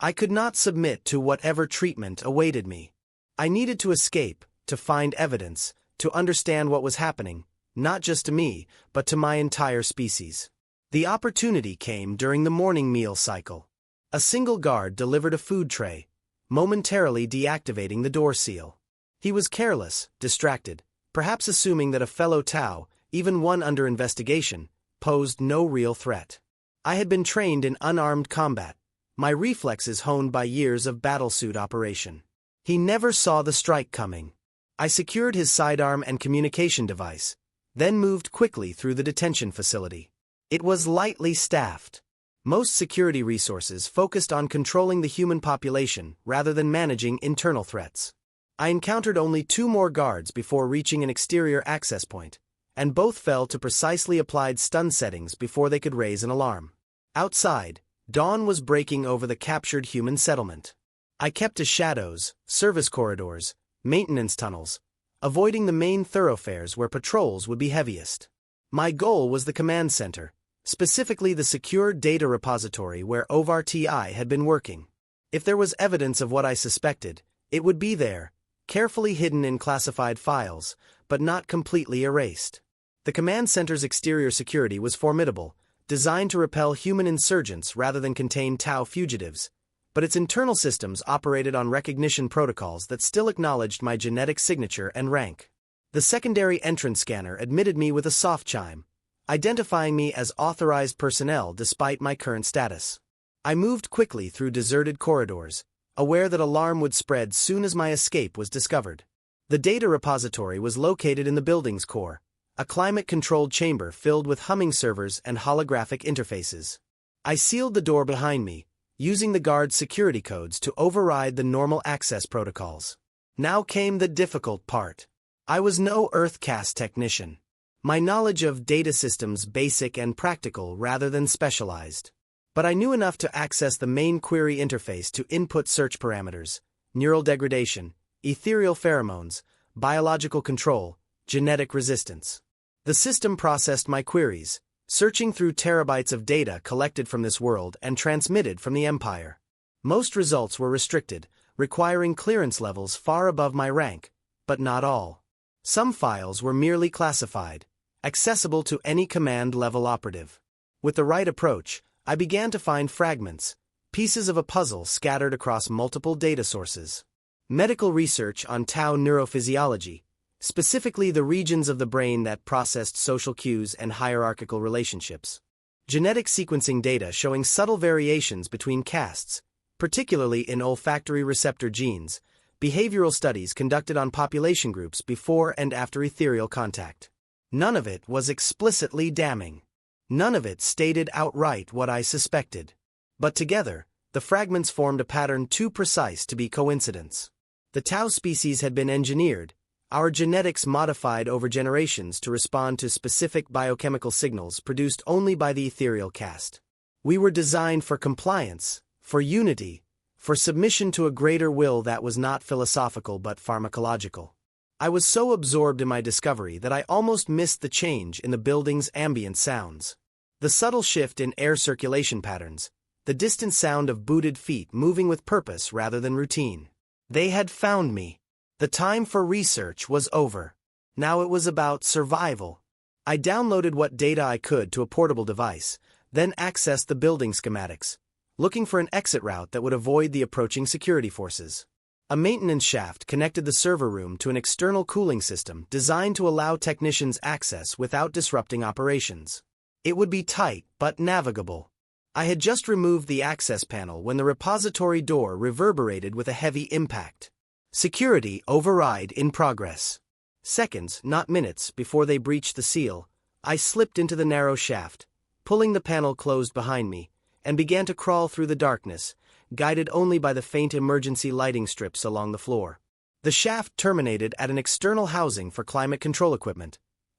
I could not submit to whatever treatment awaited me. I needed to escape, to find evidence, to understand what was happening, not just to me, but to my entire species. The opportunity came during the morning meal cycle. A single guard delivered a food tray, momentarily deactivating the door seal. He was careless, distracted, perhaps assuming that a fellow Tau, even one under investigation, posed no real threat. I had been trained in unarmed combat, my reflexes honed by years of battlesuit operation. He never saw the strike coming. I secured his sidearm and communication device, then moved quickly through the detention facility. It was lightly staffed. Most security resources focused on controlling the human population rather than managing internal threats. I encountered only 2 more guards before reaching an exterior access point, and both fell to precisely applied stun settings before they could raise an alarm. Outside, dawn was breaking over the captured human settlement. I kept to shadows, service corridors, maintenance tunnels, avoiding the main thoroughfares where patrols would be heaviest. My goal was the command center, specifically the secure data repository where Ovar-Ti had been working. If there was evidence of what I suspected, it would be there, carefully hidden in classified files, but not completely erased. The command center's exterior security was formidable, designed to repel human insurgents rather than contain Tau fugitives, but its internal systems operated on recognition protocols that still acknowledged my genetic signature and rank. The secondary entrance scanner admitted me with a soft chime, identifying me as authorized personnel despite my current status. I moved quickly through deserted corridors, aware that alarm would spread soon as my escape was discovered. The data repository was located in the building's core, a climate-controlled chamber filled with humming servers and holographic interfaces. I sealed the door behind me, using the guard's security codes to override the normal access protocols. Now came the difficult part. I was no Earth-caste technician. My knowledge of data systems basic and practical rather than specialized. But I knew enough to access the main query interface to input search parameters, neural degradation, ethereal pheromones, biological control, genetic resistance. The system processed my queries, searching through terabytes of data collected from this world and transmitted from the Empire. Most results were restricted, requiring clearance levels far above my rank, but not all. Some files were merely classified, accessible to any command-level operative. With the right approach, I began to find fragments, pieces of a puzzle scattered across multiple data sources. Medical research on Tau neurophysiology, specifically the regions of the brain that processed social cues and hierarchical relationships. Genetic sequencing data showing subtle variations between castes, particularly in olfactory receptor genes, behavioral studies conducted on population groups before and after ethereal contact. None of it was explicitly damning. None of it stated outright what I suspected. But together, the fragments formed a pattern too precise to be coincidence. The Tau species had been engineered, our genetics modified over generations to respond to specific biochemical signals produced only by the ethereal caste. We were designed for compliance, for unity, for submission to a greater will that was not philosophical but pharmacological. I was so absorbed in my discovery that I almost missed the change in the building's ambient sounds. The subtle shift in air circulation patterns, the distant sound of booted feet moving with purpose rather than routine. They had found me. The time for research was over. Now it was about survival. I downloaded what data I could to a portable device, then accessed the building schematics, looking for an exit route that would avoid the approaching security forces. A maintenance shaft connected the server room to an external cooling system designed to allow technicians access without disrupting operations. It would be tight but navigable. I had just removed the access panel when the repository door reverberated with a heavy impact. Security override in progress. Seconds, not minutes, before they breached the seal, I slipped into the narrow shaft, pulling the panel closed behind me, and began to crawl through the darkness, guided only by the faint emergency lighting strips along the floor. The shaft terminated at an external housing for climate control equipment,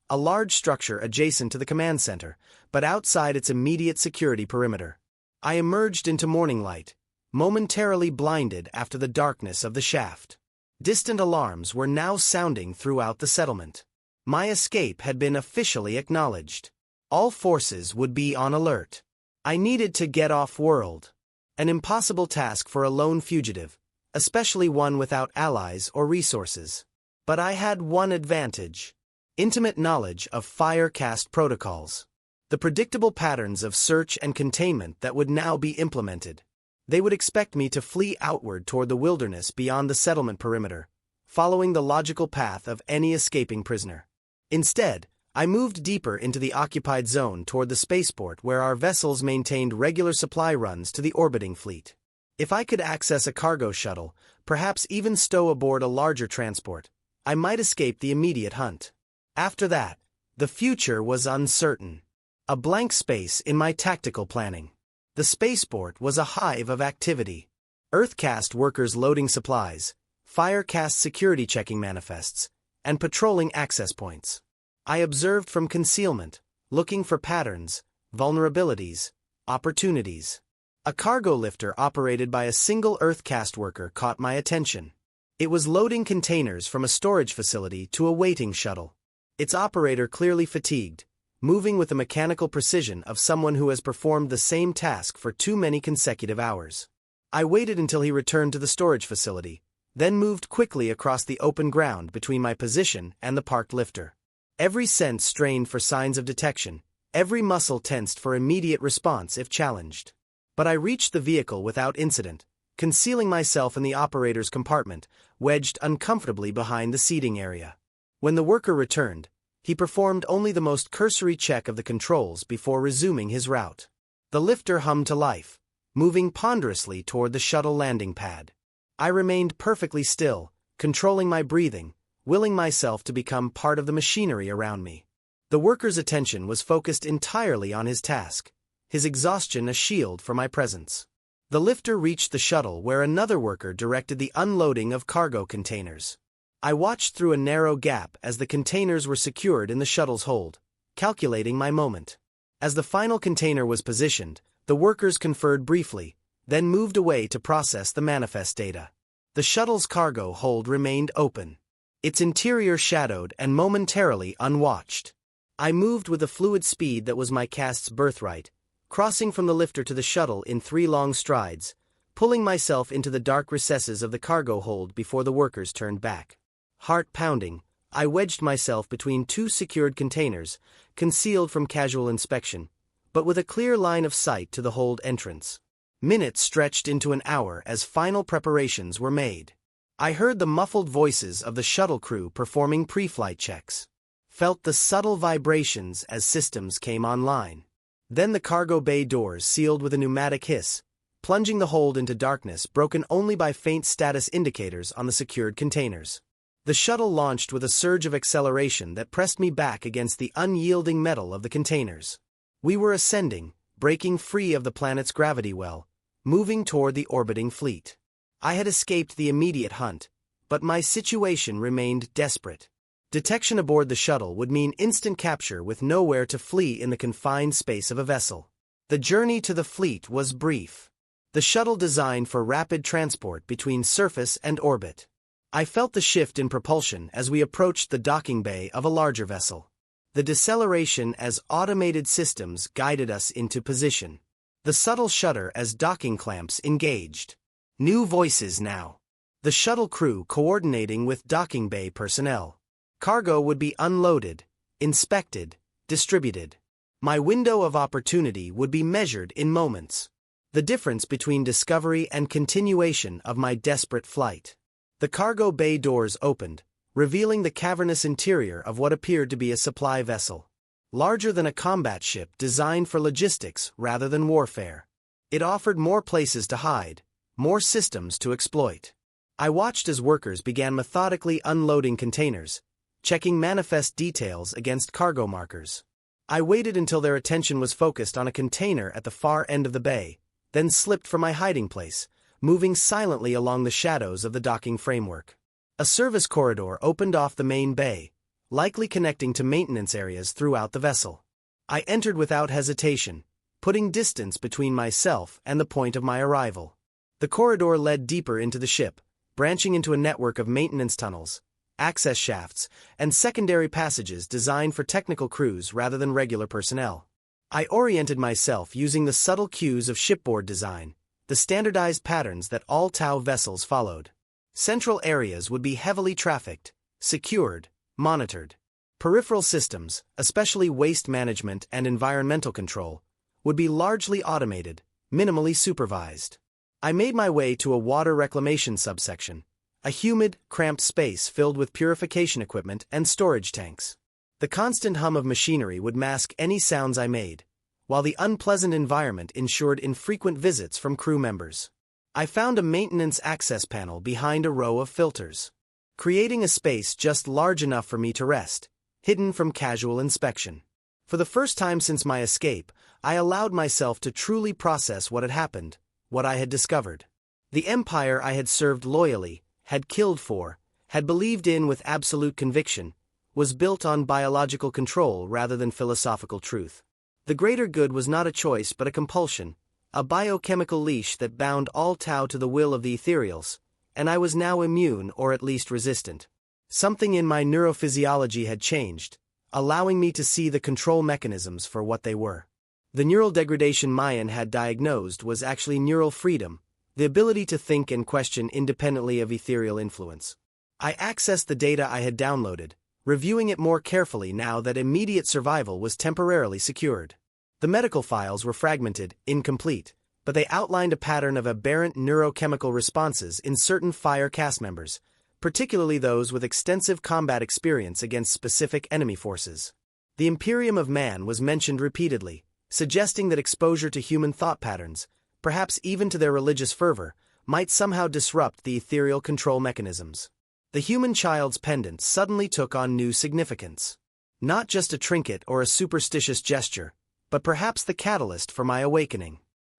a large structure adjacent to the command center, but outside its immediate security perimeter. I emerged into morning light, momentarily blinded after the darkness of the shaft. Distant alarms were now sounding throughout the settlement. My escape had been officially acknowledged. All forces would be on alert. I needed to get off-world. An impossible task for a lone fugitive, especially one without allies or resources. But I had one advantage: intimate knowledge of fire caste protocols. The predictable patterns of search and containment that would now be implemented. They would expect me to flee outward toward the wilderness beyond the settlement perimeter, following the logical path of any escaping prisoner. Instead, I moved deeper into the occupied zone toward the spaceport where our vessels maintained regular supply runs to the orbiting fleet. If I could access a cargo shuttle, perhaps even stow aboard a larger transport, I might escape the immediate hunt. After that, the future was uncertain. A blank space in my tactical planning. The spaceport was a hive of activity. Earth-caste workers loading supplies, fire-caste security checking manifests, and patrolling access points. I observed from concealment, looking for patterns, vulnerabilities, opportunities. A cargo lifter operated by a single Earth-caste worker caught my attention. It was loading containers from a storage facility to a waiting shuttle. Its operator clearly fatigued, moving with the mechanical precision of someone who has performed the same task for too many consecutive hours. I waited until he returned to the storage facility, then moved quickly across the open ground between my position and the parked lifter. Every sense strained for signs of detection, every muscle tensed for immediate response if challenged. But I reached the vehicle without incident, concealing myself in the operator's compartment, wedged uncomfortably behind the seating area. When the worker returned, he performed only the most cursory check of the controls before resuming his route. The lifter hummed to life, moving ponderously toward the shuttle landing pad. I remained perfectly still, controlling my breathing, willing myself to become part of the machinery around me. The worker's attention was focused entirely on his task, his exhaustion a shield for my presence. The lifter reached the shuttle where another worker directed the unloading of cargo containers. I watched through a narrow gap as the containers were secured in the shuttle's hold, calculating my moment. As the final container was positioned, the workers conferred briefly, then moved away to process the manifest data. The shuttle's cargo hold remained open, its interior shadowed and momentarily unwatched. I moved with the fluid speed that was my caste's birthright, crossing from the lifter to the shuttle in 3 long strides, pulling myself into the dark recesses of the cargo hold before the workers turned back. Heart pounding, I wedged myself between 2 secured containers, concealed from casual inspection, but with a clear line of sight to the hold entrance. Minutes stretched into an hour as final preparations were made. I heard the muffled voices of the shuttle crew performing pre-flight checks. Felt the subtle vibrations as systems came online. Then the cargo bay doors sealed with a pneumatic hiss, plunging the hold into darkness broken only by faint status indicators on the secured containers. The shuttle launched with a surge of acceleration that pressed me back against the unyielding metal of the containers. We were ascending, breaking free of the planet's gravity well, moving toward the orbiting fleet. I had escaped the immediate hunt, but my situation remained desperate. Detection aboard the shuttle would mean instant capture with nowhere to flee in the confined space of a vessel. The journey to the fleet was brief. The shuttle designed for rapid transport between surface and orbit. I felt the shift in propulsion as we approached the docking bay of a larger vessel. The deceleration as automated systems guided us into position. The subtle shudder as docking clamps engaged. New voices now. The shuttle crew coordinating with docking bay personnel. Cargo would be unloaded, inspected, distributed. My window of opportunity would be measured in moments. The difference between discovery and continuation of my desperate flight. The cargo bay doors opened, revealing the cavernous interior of what appeared to be a supply vessel. Larger than a combat ship designed for logistics rather than warfare. It offered more places to hide, more systems to exploit. I watched as workers began methodically unloading containers, checking manifest details against cargo markers. I waited until their attention was focused on a container at the far end of the bay, then slipped from my hiding place, moving silently along the shadows of the docking framework. A service corridor opened off the main bay, likely connecting to maintenance areas throughout the vessel. I entered without hesitation, putting distance between myself and the point of my arrival. The corridor led deeper into the ship, branching into a network of maintenance tunnels, access shafts, and secondary passages designed for technical crews rather than regular personnel. I oriented myself using the subtle cues of shipboard design, the standardized patterns that all TOW vessels followed. Central areas would be heavily trafficked, secured, monitored. Peripheral systems, especially waste management and environmental control, would be largely automated, minimally supervised. I made my way to a water reclamation subsection, a humid, cramped space filled with purification equipment and storage tanks. The constant hum of machinery would mask any sounds I made, while the unpleasant environment ensured infrequent visits from crew members. I found a maintenance access panel behind a row of filters, creating a space just large enough for me to rest, hidden from casual inspection. For the first time since my escape, I allowed myself to truly process what had happened, what I had discovered. The empire I had served loyally, had killed for, had believed in with absolute conviction, was built on biological control rather than philosophical truth. The greater good was not a choice but a compulsion, a biochemical leash that bound all TOW to the will of the ethereals, and I was now immune or at least resistant. Something in my neurophysiology had changed, allowing me to see the control mechanisms for what they were. The neural degradation Mayan had diagnosed was actually neural freedom, the ability to think and question independently of ethereal influence. I accessed the data I had downloaded, reviewing it more carefully now that immediate survival was temporarily secured. The medical files were fragmented, incomplete, but they outlined a pattern of aberrant neurochemical responses in certain Fire cast members, particularly those with extensive combat experience against specific enemy forces. The Imperium of Man was mentioned repeatedly, suggesting that exposure to human thought patterns, perhaps even to their religious fervor, might somehow disrupt the ethereal control mechanisms. The human child's pendant suddenly took on new significance. Not just a trinket or a superstitious gesture, but perhaps the catalyst for my awakening.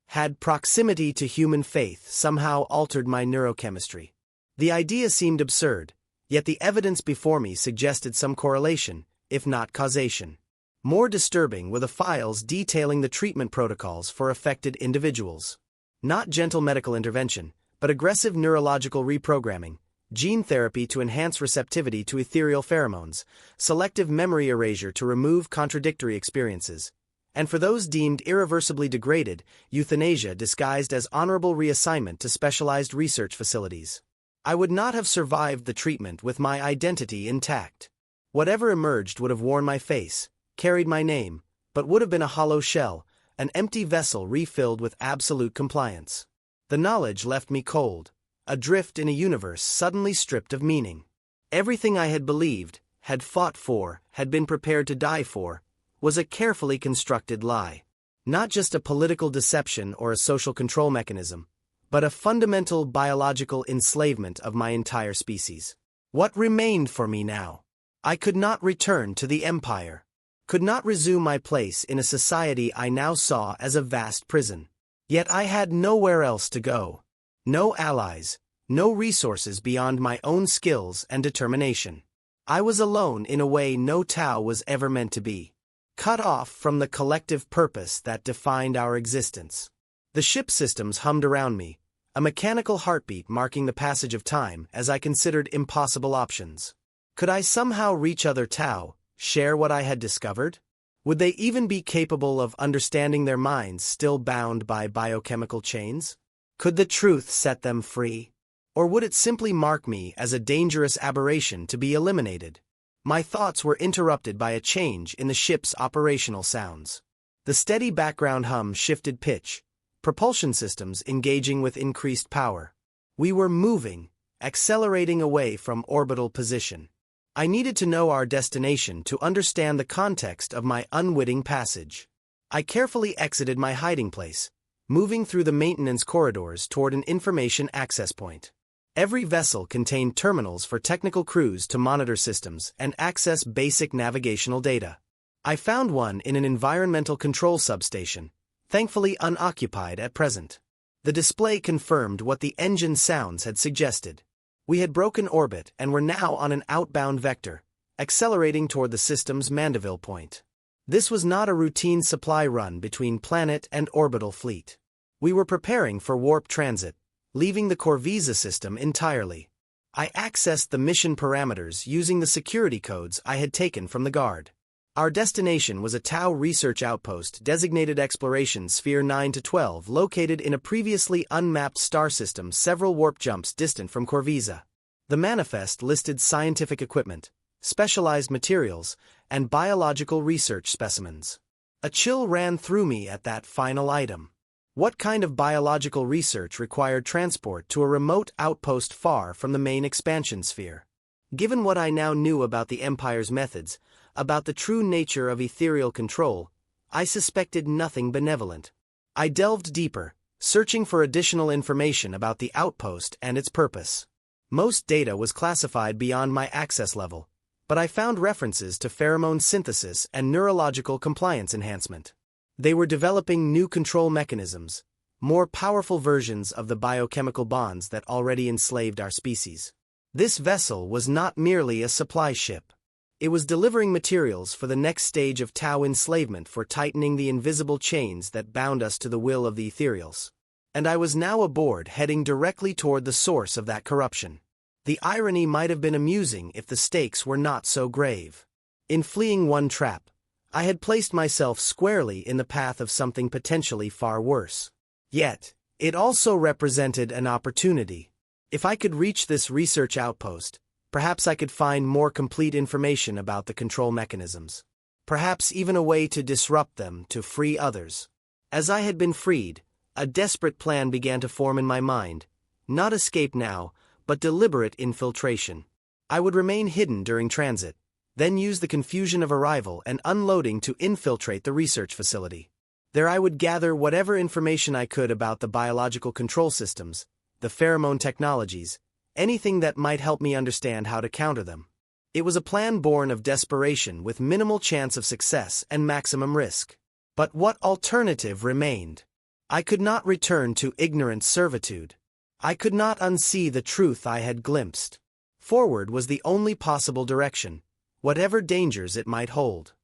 Had proximity to human faith somehow altered my neurochemistry? The idea seemed absurd, yet the evidence before me suggested some correlation, if not causation. More disturbing were the files detailing the treatment protocols for affected individuals. Not gentle medical intervention, but aggressive neurological reprogramming, gene therapy to enhance receptivity to ethereal pheromones, selective memory erasure to remove contradictory experiences, and for those deemed irreversibly degraded, euthanasia disguised as honorable reassignment to specialized research facilities. I would not have survived the treatment with my identity intact. Whatever emerged would have worn my face, carried my name, but would have been a hollow shell, an empty vessel refilled with absolute compliance. The knowledge left me cold, adrift in a universe suddenly stripped of meaning. Everything I had believed, had fought for, had been prepared to die for, was a carefully constructed lie. Not just a political deception or a social control mechanism, but a fundamental biological enslavement of my entire species. What remained for me now? I could not return to the Empire. Could not resume my place in a society I now saw as a vast prison. Yet I had nowhere else to go. No allies, no resources beyond my own skills and determination. I was alone in a way no Tau was ever meant to be. Cut off from the collective purpose that defined our existence. The ship systems hummed around me, a mechanical heartbeat marking the passage of time as I considered impossible options. Could I somehow reach other Tau, share what I had discovered? Would they even be capable of understanding their minds still bound by biochemical chains? Could the truth set them free? Or would it simply mark me as a dangerous aberration to be eliminated? My thoughts were interrupted by a change in the ship's operational sounds. The steady background hum shifted pitch, propulsion systems engaging with increased power. We were moving, accelerating away from orbital position. I needed to know our destination to understand the context of my unwitting passage. I carefully exited my hiding place, moving through the maintenance corridors toward an information access point. Every vessel contained terminals for technical crews to monitor systems and access basic navigational data. I found one in an environmental control substation, thankfully unoccupied at present. The display confirmed what the engine sounds had suggested. We had broken orbit and were now on an outbound vector, accelerating toward the system's Mandeville point. This was not a routine supply run between planet and orbital fleet. We were preparing for warp transit, leaving the Corvisa system entirely. I accessed the mission parameters using the security codes I had taken from the guard. Our destination was a Tau research outpost designated Exploration Sphere 9-12 located in a previously unmapped star system several warp jumps distant from Corvisa. The manifest listed scientific equipment, specialized materials, and biological research specimens. A chill ran through me at that final item. What kind of biological research required transport to a remote outpost far from the main expansion sphere? Given what I now knew about the Empire's methods, about the true nature of ethereal control, I suspected nothing benevolent. I delved deeper, searching for additional information about the outpost and its purpose. Most data was classified beyond my access level, but I found references to pheromone synthesis and neurological compliance enhancement. They were developing new control mechanisms, more powerful versions of the biochemical bonds that already enslaved our species. This vessel was not merely a supply ship. It was delivering materials for the next stage of Tau enslavement for tightening the invisible chains that bound us to the will of the ethereals. And I was now aboard, heading directly toward the source of that corruption. The irony might have been amusing if the stakes were not so grave. In fleeing one trap, I had placed myself squarely in the path of something potentially far worse. Yet, it also represented an opportunity. If I could reach this research outpost, perhaps I could find more complete information about the control mechanisms. Perhaps even a way to disrupt them to free others. As I had been freed, a desperate plan began to form in my mind. Not escape now, but deliberate infiltration. I would remain hidden during transit, then use the confusion of arrival and unloading to infiltrate the research facility. There I would gather whatever information I could about the biological control systems, the pheromone technologies, anything that might help me understand how to counter them. It was a plan born of desperation with minimal chance of success and maximum risk. But what alternative remained? I could not return to ignorant servitude. I could not unsee the truth I had glimpsed. Forward was the only possible direction, whatever dangers it might hold.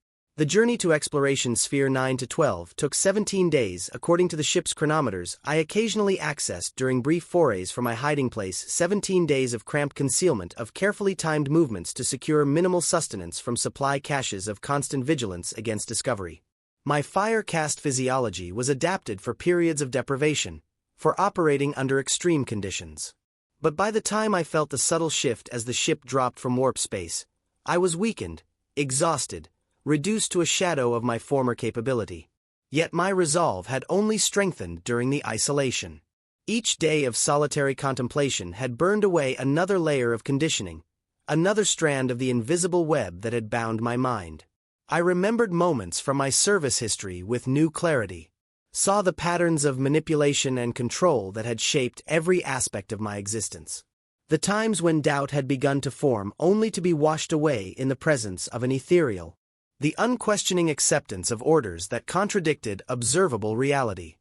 The journey to Exploration Sphere 9-12 took 17 days according to the ship's chronometers. I occasionally accessed during brief forays from my hiding place 17 days of cramped concealment of carefully timed movements to secure minimal sustenance from supply caches of constant vigilance against discovery. My fire-cast physiology was adapted for periods of deprivation, for operating under extreme conditions. But by the time I felt the subtle shift as the ship dropped from warp space, I was weakened, exhausted, reduced to a shadow of my former capability. Yet my resolve had only strengthened during the isolation. Each day of solitary contemplation had burned away another layer of conditioning, another strand of the invisible web that had bound my mind. I remembered moments from my service history with new clarity, saw the patterns of manipulation and control that had shaped every aspect of my existence. The times when doubt had begun to form only to be washed away in the presence of an ethereal, the unquestioning acceptance of orders that contradicted observable reality.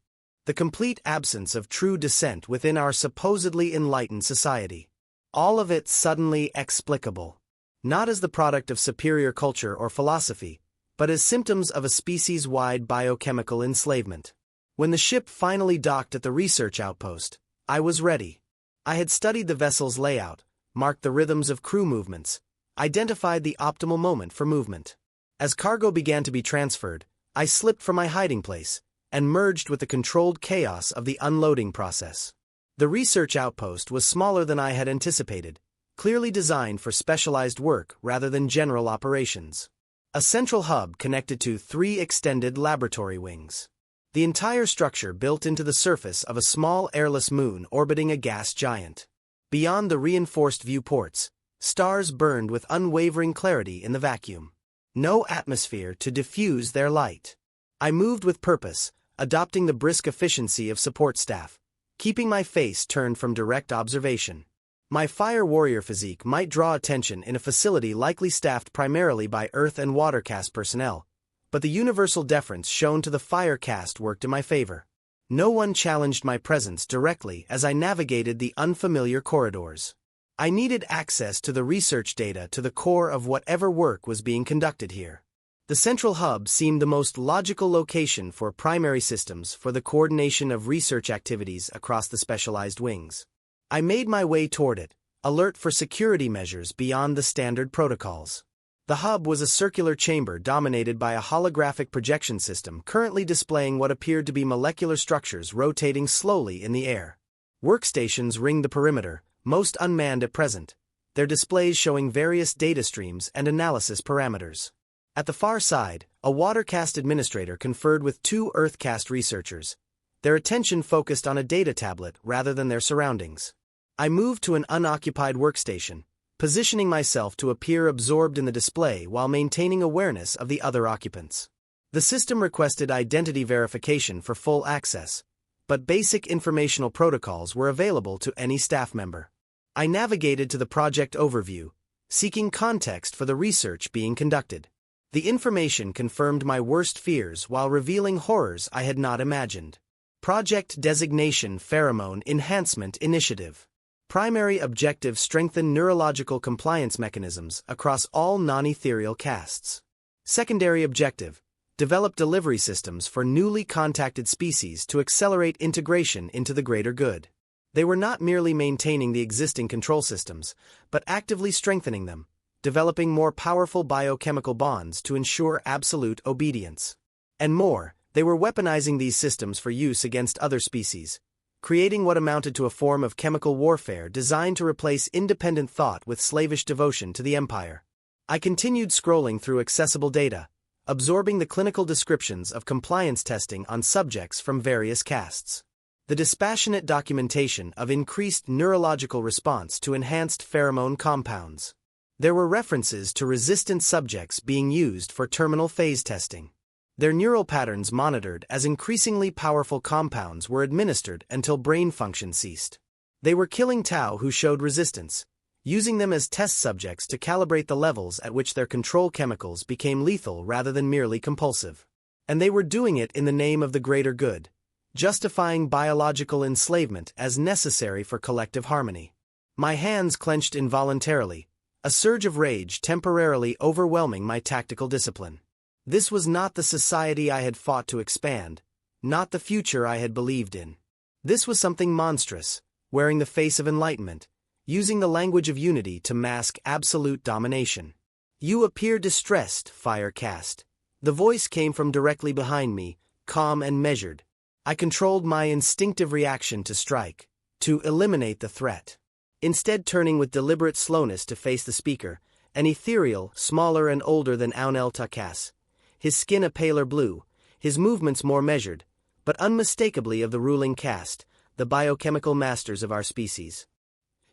The complete absence of true dissent within our supposedly enlightened society. All of it suddenly explicable. Not as the product of superior culture or philosophy, but as symptoms of a species-wide biochemical enslavement. When the ship finally docked at the research outpost, I was ready. I had studied the vessel's layout, marked the rhythms of crew movements, identified the optimal moment for movement. As cargo began to be transferred, I slipped from my hiding place and merged with the controlled chaos of the unloading process. The research outpost was smaller than I had anticipated, clearly designed for specialized work rather than general operations. A central hub connected to 3 extended laboratory wings. The entire structure built into the surface of a small airless moon orbiting a gas giant. Beyond the reinforced viewports, stars burned with unwavering clarity in the vacuum. No atmosphere to diffuse their light. I moved with purpose, adopting the brisk efficiency of support staff, keeping my face turned from direct observation. My fire warrior physique might draw attention in a facility likely staffed primarily by earth and water caste personnel, but the universal deference shown to the fire caste worked in my favor. No one challenged my presence directly as I navigated the unfamiliar corridors. I needed access to the research data to the core of whatever work was being conducted here. The central hub seemed the most logical location for primary systems for the coordination of research activities across the specialized wings. I made my way toward it, alert for security measures beyond the standard protocols. The hub was a circular chamber dominated by a holographic projection system currently displaying what appeared to be molecular structures rotating slowly in the air. Workstations ringed the perimeter, most unmanned at present, their displays showing various data streams and analysis parameters. At the far side, a water-caste administrator conferred with 2 earth-caste researchers, their attention focused on a data tablet rather than their surroundings. I moved to an unoccupied workstation, positioning myself to appear absorbed in the display while maintaining awareness of the other occupants. The system requested identity verification for full access, but basic informational protocols were available to any staff member. I navigated to the project overview, seeking context for the research being conducted. The information confirmed my worst fears while revealing horrors I had not imagined. Project Designation Pheromone Enhancement Initiative. Primary objective: strengthen neurological compliance mechanisms across all non-ethereal castes. Secondary objective: develop delivery systems for newly contacted species to accelerate integration into the greater good. They were not merely maintaining the existing control systems, but actively strengthening them, developing more powerful biochemical bonds to ensure absolute obedience. And more, they were weaponizing these systems for use against other species, creating what amounted to a form of chemical warfare designed to replace independent thought with slavish devotion to the Empire. I continued scrolling through accessible data, absorbing the clinical descriptions of compliance testing on subjects from various castes. The dispassionate documentation of increased neurological response to enhanced pheromone compounds. There were references to resistant subjects being used for terminal phase testing. Their neural patterns monitored as increasingly powerful compounds were administered until brain function ceased. They were killing Tau who showed resistance, using them as test subjects to calibrate the levels at which their control chemicals became lethal rather than merely compulsive. And they were doing it in the name of the greater good, justifying biological enslavement as necessary for collective harmony. My hands clenched involuntarily, a surge of rage temporarily overwhelming my tactical discipline. This was not the society I had fought to expand, not the future I had believed in. This was something monstrous, wearing the face of enlightenment, using the language of unity to mask absolute domination. You appear distressed, Fire Caste. The voice came from directly behind me, calm and measured. I controlled my instinctive reaction to strike, to eliminate the threat. Instead, turning with deliberate slowness to face the speaker, an ethereal, smaller and older than Aunel Takas, his skin a paler blue, his movements more measured, but unmistakably of the ruling caste, the biochemical masters of our species.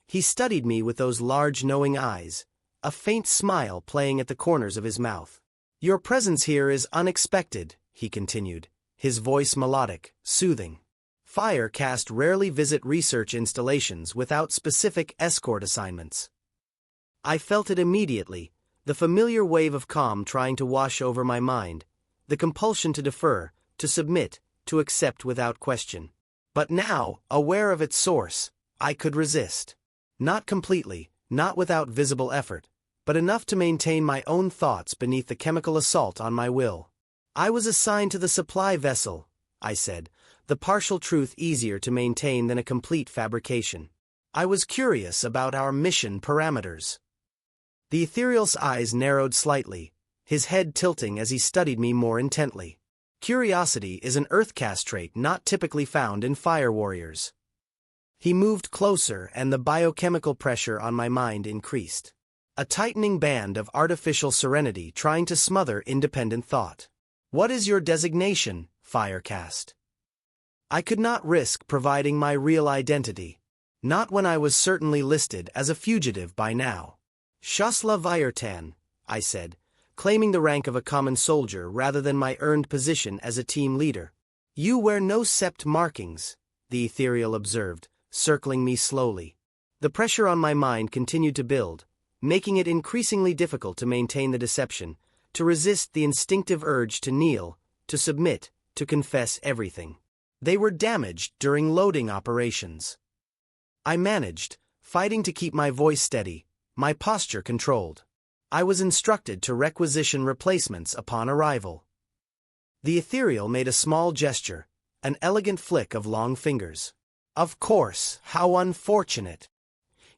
He studied me with those large knowing eyes, a faint smile playing at the corners of his mouth. Your presence here is unexpected, he continued, his voice melodic, soothing. Firecast rarely visit research installations without specific escort assignments. I felt it immediately, the familiar wave of calm trying to wash over my mind, the compulsion to defer, to submit, to accept without question. But now, aware of its source, I could resist. Not completely, not without visible effort, but enough to maintain my own thoughts beneath the chemical assault on my will. I was assigned to the supply vessel, I said, the partial truth easier to maintain than a complete fabrication. I was curious about our mission parameters. The ethereal's eyes narrowed slightly, his head tilting as he studied me more intently. Curiosity is an Earthcast trait not typically found in fire warriors. He moved closer and the biochemical pressure on my mind increased. A tightening band of artificial serenity trying to smother independent thought. What is your designation, Firecast? I could not risk providing my real identity. Not when I was certainly listed as a fugitive by now. Shasla Vyertan, I said, claiming the rank of a common soldier rather than my earned position as a team leader. You wear no sept markings, the ethereal observed, circling me slowly. The pressure on my mind continued to build, making it increasingly difficult to maintain the deception, to resist the instinctive urge to kneel, to submit, to confess everything. They were damaged during loading operations. I managed, fighting to keep my voice steady, my posture controlled. I was instructed to requisition replacements upon arrival. The ethereal made a small gesture, an elegant flick of long fingers. Of course, how unfortunate.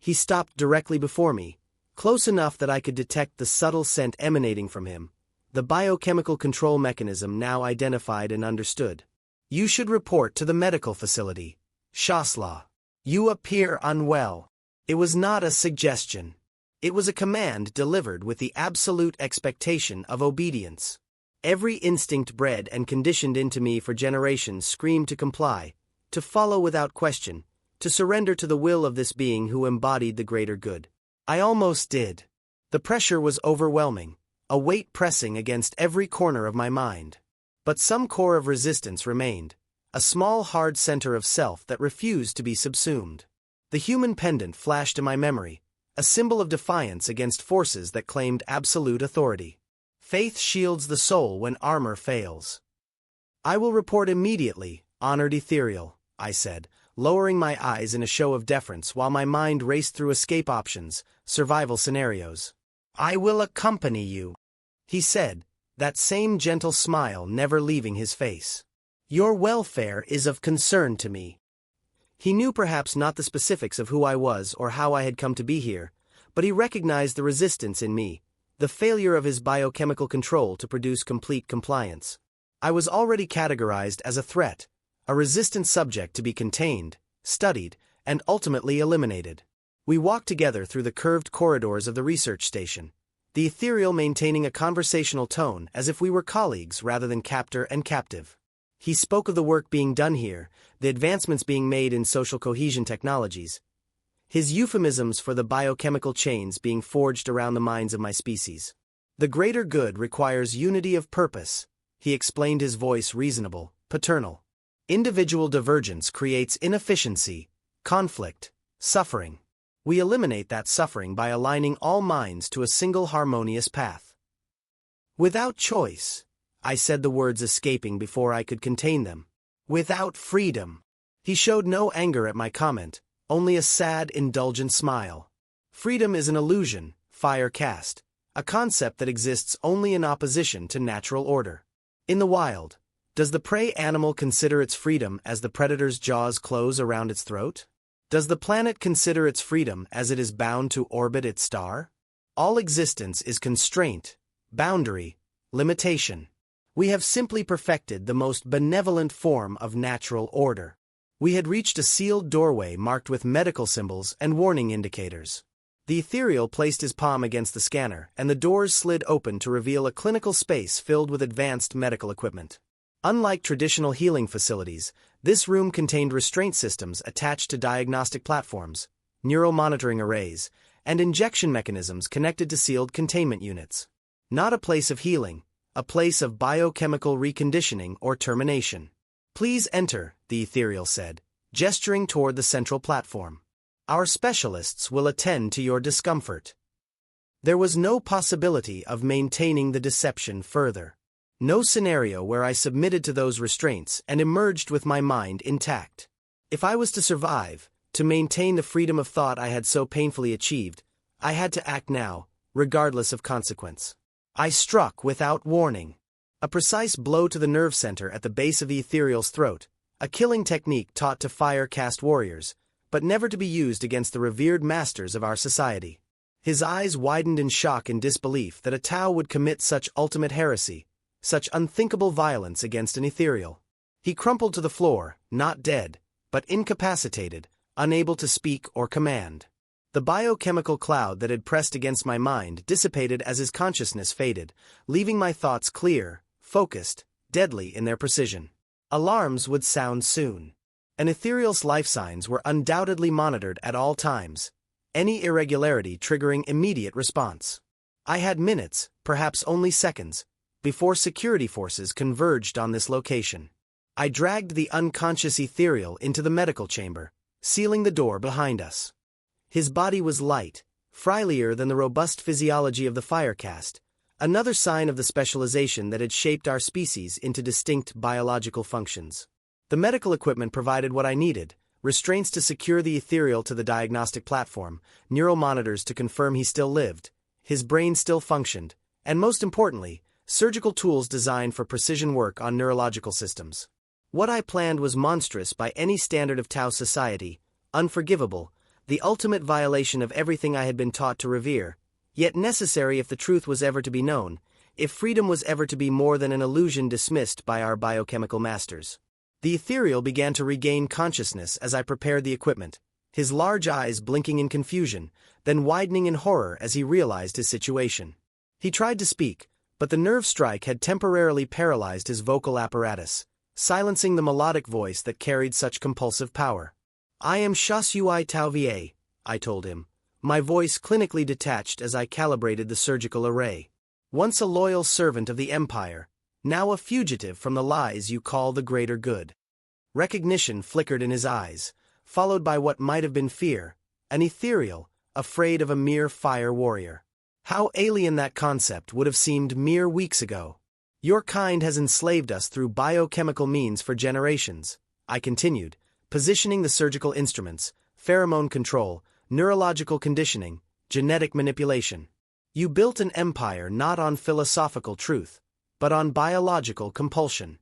He stopped directly before me, close enough that I could detect the subtle scent emanating from him, the biochemical control mechanism now identified and understood. You should report to the medical facility. Shasla. You appear unwell. It was not a suggestion. It was a command delivered with the absolute expectation of obedience. Every instinct bred and conditioned into me for generations screamed to comply, to follow without question, to surrender to the will of this being who embodied the greater good. I almost did. The pressure was overwhelming, a weight pressing against every corner of my mind. But some core of resistance remained, a small hard center of self that refused to be subsumed. The human pendant flashed in my memory, a symbol of defiance against forces that claimed absolute authority. Faith shields the soul when armor fails. I will report immediately, honored ethereal, I said, lowering my eyes in a show of deference while my mind raced through escape options, survival scenarios. I will accompany you, he said, that same gentle smile never leaving his face. Your welfare is of concern to me. He knew perhaps not the specifics of who I was or how I had come to be here, but he recognized the resistance in me, the failure of his biochemical control to produce complete compliance. I was already categorized as a threat, a resistant subject to be contained, studied, and ultimately eliminated. We walked together through the curved corridors of the research station, the ethereal maintaining a conversational tone as if we were colleagues rather than captor and captive. He spoke of the work being done here, the advancements being made in social cohesion technologies, his euphemisms for the biochemical chains being forged around the minds of my species. The greater good requires unity of purpose, he explained, his voice reasonable, paternal. Individual divergence creates inefficiency, conflict, suffering. We eliminate that suffering by aligning all minds to a single harmonious path. Without choice, I said, the words escaping before I could contain them. Without freedom. He showed no anger at my comment, only a sad, indulgent smile. Freedom is an illusion, Firecast, a concept that exists only in opposition to natural order. In the wild, does the prey animal consider its freedom as the predator's jaws close around its throat? Does the planet consider its freedom as it is bound to orbit its star? All existence is constraint, boundary, limitation. We have simply perfected the most benevolent form of natural order. We had reached a sealed doorway marked with medical symbols and warning indicators. The ethereal placed his palm against the scanner, and the doors slid open to reveal a clinical space filled with advanced medical equipment. Unlike traditional healing facilities, this room contained restraint systems attached to diagnostic platforms, neural monitoring arrays, and injection mechanisms connected to sealed containment units. Not a place of healing, a place of biochemical reconditioning or termination. Please enter, the ethereal said, gesturing toward the central platform. Our specialists will attend to your discomfort. There was no possibility of maintaining the deception further. No scenario where I submitted to those restraints and emerged with my mind intact. If I was to survive, to maintain the freedom of thought I had so painfully achieved, I had to act now, regardless of consequence. I struck without warning. A precise blow to the nerve center at the base of the ethereal's throat, a killing technique taught to fire-caste warriors, but never to be used against the revered masters of our society. His eyes widened in shock and disbelief that a Tau would commit such ultimate heresy, such unthinkable violence against an ethereal. He crumpled to the floor, not dead, but incapacitated, unable to speak or command. The biochemical cloud that had pressed against my mind dissipated as his consciousness faded, leaving my thoughts clear, focused, deadly in their precision. Alarms would sound soon. An ethereal's life signs were undoubtedly monitored at all times, any irregularity triggering immediate response. I had minutes, perhaps only seconds, before security forces converged on this location. I dragged the unconscious ethereal into the medical chamber, sealing the door behind us. His body was light, frilier than the robust physiology of the fire caste, another sign of the specialization that had shaped our species into distinct biological functions. The medical equipment provided what I needed: restraints to secure the ethereal to the diagnostic platform, neural monitors to confirm he still lived, his brain still functioned, and most importantly, surgical tools designed for precision work on neurological systems. What I planned was monstrous by any standard of Tau society, unforgivable, the ultimate violation of everything I had been taught to revere, yet necessary if the truth was ever to be known, if freedom was ever to be more than an illusion dismissed by our biochemical masters. The ethereal began to regain consciousness as I prepared the equipment, his large eyes blinking in confusion, then widening in horror as he realized his situation. He tried to speak, but the nerve strike had temporarily paralyzed his vocal apparatus, silencing the melodic voice that carried such compulsive power. I am Shasui Tauvier, I told him, my voice clinically detached as I calibrated the surgical array. Once a loyal servant of the Empire, now a fugitive from the lies you call the greater good. Recognition flickered in his eyes, followed by what might have been fear, an ethereal, afraid of a mere fire warrior. How alien that concept would have seemed mere weeks ago. Your kind has enslaved us through biochemical means for generations, I continued, positioning the surgical instruments, pheromone control, neurological conditioning, genetic manipulation. You built an empire not on philosophical truth, but on biological compulsion.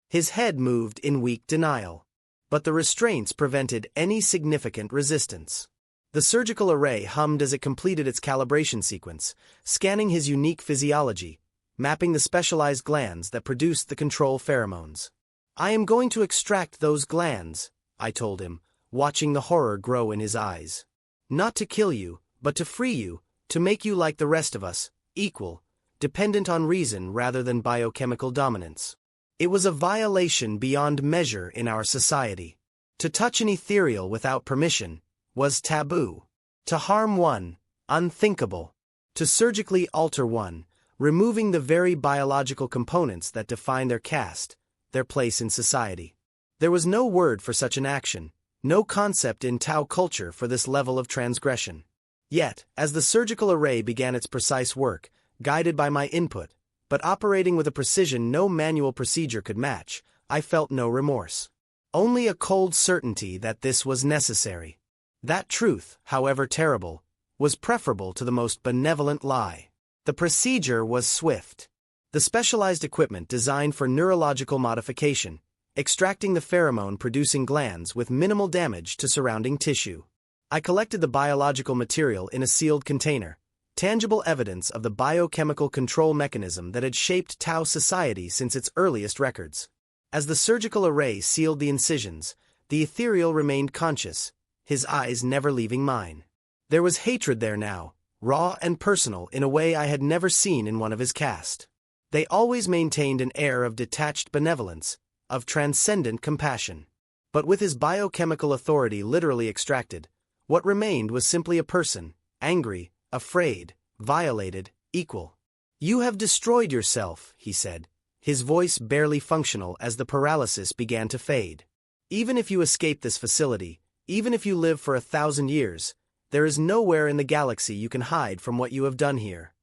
His head moved in weak denial, but the restraints prevented any significant resistance. The surgical array hummed as it completed its calibration sequence, scanning his unique physiology, mapping the specialized glands that produced the control pheromones. I am going to extract those glands, I told him, watching the horror grow in his eyes. Not to kill you, but to free you, to make you like the rest of us, equal, dependent on reason rather than biochemical dominance. It was a violation beyond measure in our society. To touch an ethereal without permission was taboo. To harm one, unthinkable. To surgically alter one, removing the very biological components that define their caste, their place in society. There was no word for such an action, no concept in Tau culture for this level of transgression. Yet, as the surgical array began its precise work, guided by my input, but operating with a precision no manual procedure could match, I felt no remorse. Only a cold certainty that this was necessary. That truth, however terrible, was preferable to the most benevolent lie. The procedure was swift. The specialized equipment designed for neurological modification, extracting the pheromone-producing glands with minimal damage to surrounding tissue. I collected the biological material in a sealed container, tangible evidence of the biochemical control mechanism that had shaped Tau society since its earliest records. As the surgical array sealed the incisions, the ethereal remained conscious, his eyes never leaving mine. There was hatred there now, raw and personal in a way I had never seen in one of his caste. They always maintained an air of detached benevolence, of transcendent compassion. But with his biochemical authority literally extracted, what remained was simply a person, angry, afraid, violated, equal. You have destroyed yourself, he said, his voice barely functional as the paralysis began to fade. Even if you escape this facility, even if you live for 1,000 years, there is nowhere in the galaxy you can hide from what you have done here.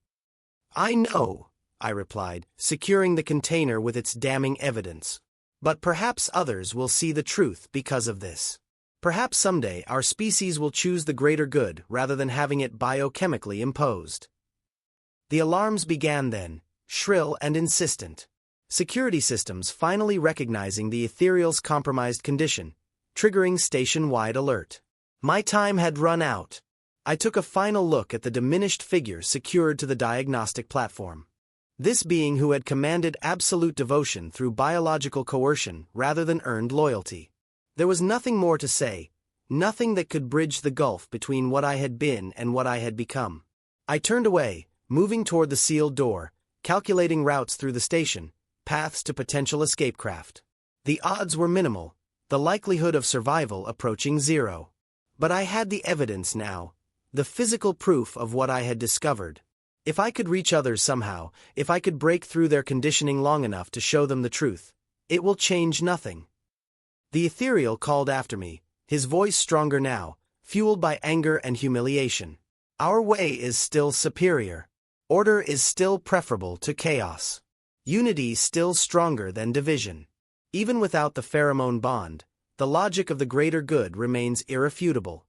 I know, I replied, securing the container with its damning evidence. But perhaps others will see the truth because of this. Perhaps someday our species will choose the greater good rather than having it biochemically imposed. The alarms began then, shrill and insistent. Security systems finally recognizing the ethereal's compromised condition, triggering station-wide alert. My time had run out. I took a final look at the diminished figure secured to the diagnostic platform. This being who had commanded absolute devotion through biological coercion rather than earned loyalty. There was nothing more to say, nothing that could bridge the gulf between what I had been and what I had become. I turned away, moving toward the sealed door, calculating routes through the station, paths to potential escape craft. The odds were minimal, the likelihood of survival approaching zero. But I had the evidence now, the physical proof of what I had discovered. If I could reach others somehow, if I could break through their conditioning long enough to show them the truth, it will change nothing. The ethereal called after me, his voice stronger now, fueled by anger and humiliation. Our way is still superior. Order is still preferable to chaos. Unity still stronger than division. Even without the pheromone bond, the logic of the greater good remains irrefutable.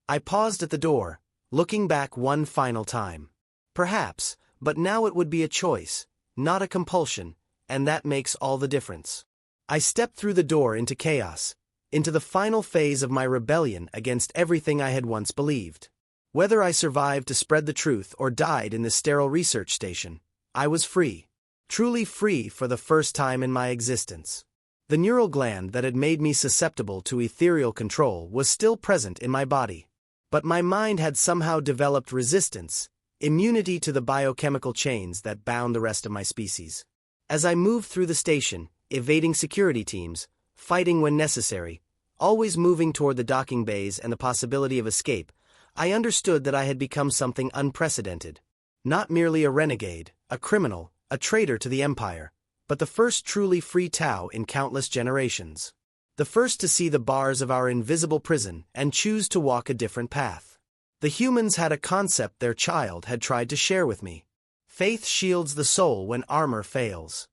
I paused at the door, looking back one final time. Perhaps, but now it would be a choice, not a compulsion, and that makes all the difference. I stepped through the door into chaos, into the final phase of my rebellion against everything I had once believed. Whether I survived to spread the truth or died in this sterile research station, I was free. Truly free for the first time in my existence. The neural gland that had made me susceptible to ethereal control was still present in my body. But my mind had somehow developed resistance, immunity to the biochemical chains that bound the rest of my species. As I moved through the station, evading security teams, fighting when necessary, always moving toward the docking bays and the possibility of escape, I understood that I had become something unprecedented. Not merely a renegade, a criminal, a traitor to the Empire, but the first truly free Tau in countless generations. The first to see the bars of our invisible prison and choose to walk a different path. The humans had a concept their child had tried to share with me. Faith shields the soul when armor fails.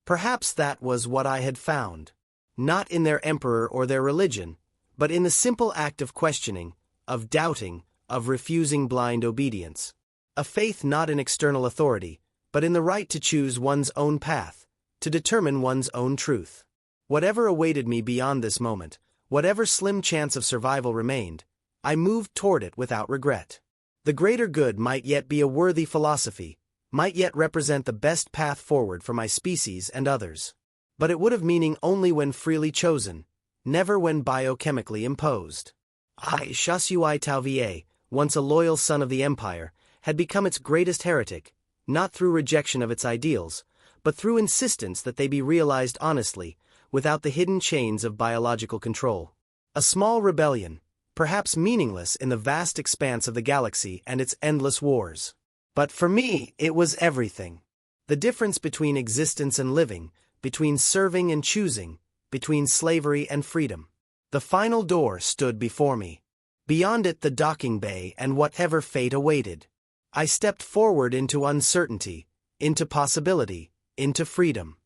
Perhaps that was what I had found. Not in their emperor or their religion, but in the simple act of questioning, of doubting, of refusing blind obedience. A faith not in external authority, but in the right to choose one's own path, to determine one's own truth. Whatever awaited me beyond this moment, whatever slim chance of survival remained, I moved toward it without regret. The greater good might yet be a worthy philosophy, might yet represent the best path forward for my species and others. But it would have meaning only when freely chosen, never when biochemically imposed. I, Shasui Tauvier, once a loyal son of the Empire, had become its greatest heretic, not through rejection of its ideals, but through insistence that they be realized honestly, without the hidden chains of biological control. A small rebellion, perhaps meaningless in the vast expanse of the galaxy and its endless wars. But for me, it was everything. The difference between existence and living, between serving and choosing, between slavery and freedom. The final door stood before me. Beyond it the docking bay and whatever fate awaited. I stepped forward into uncertainty, into possibility, into freedom.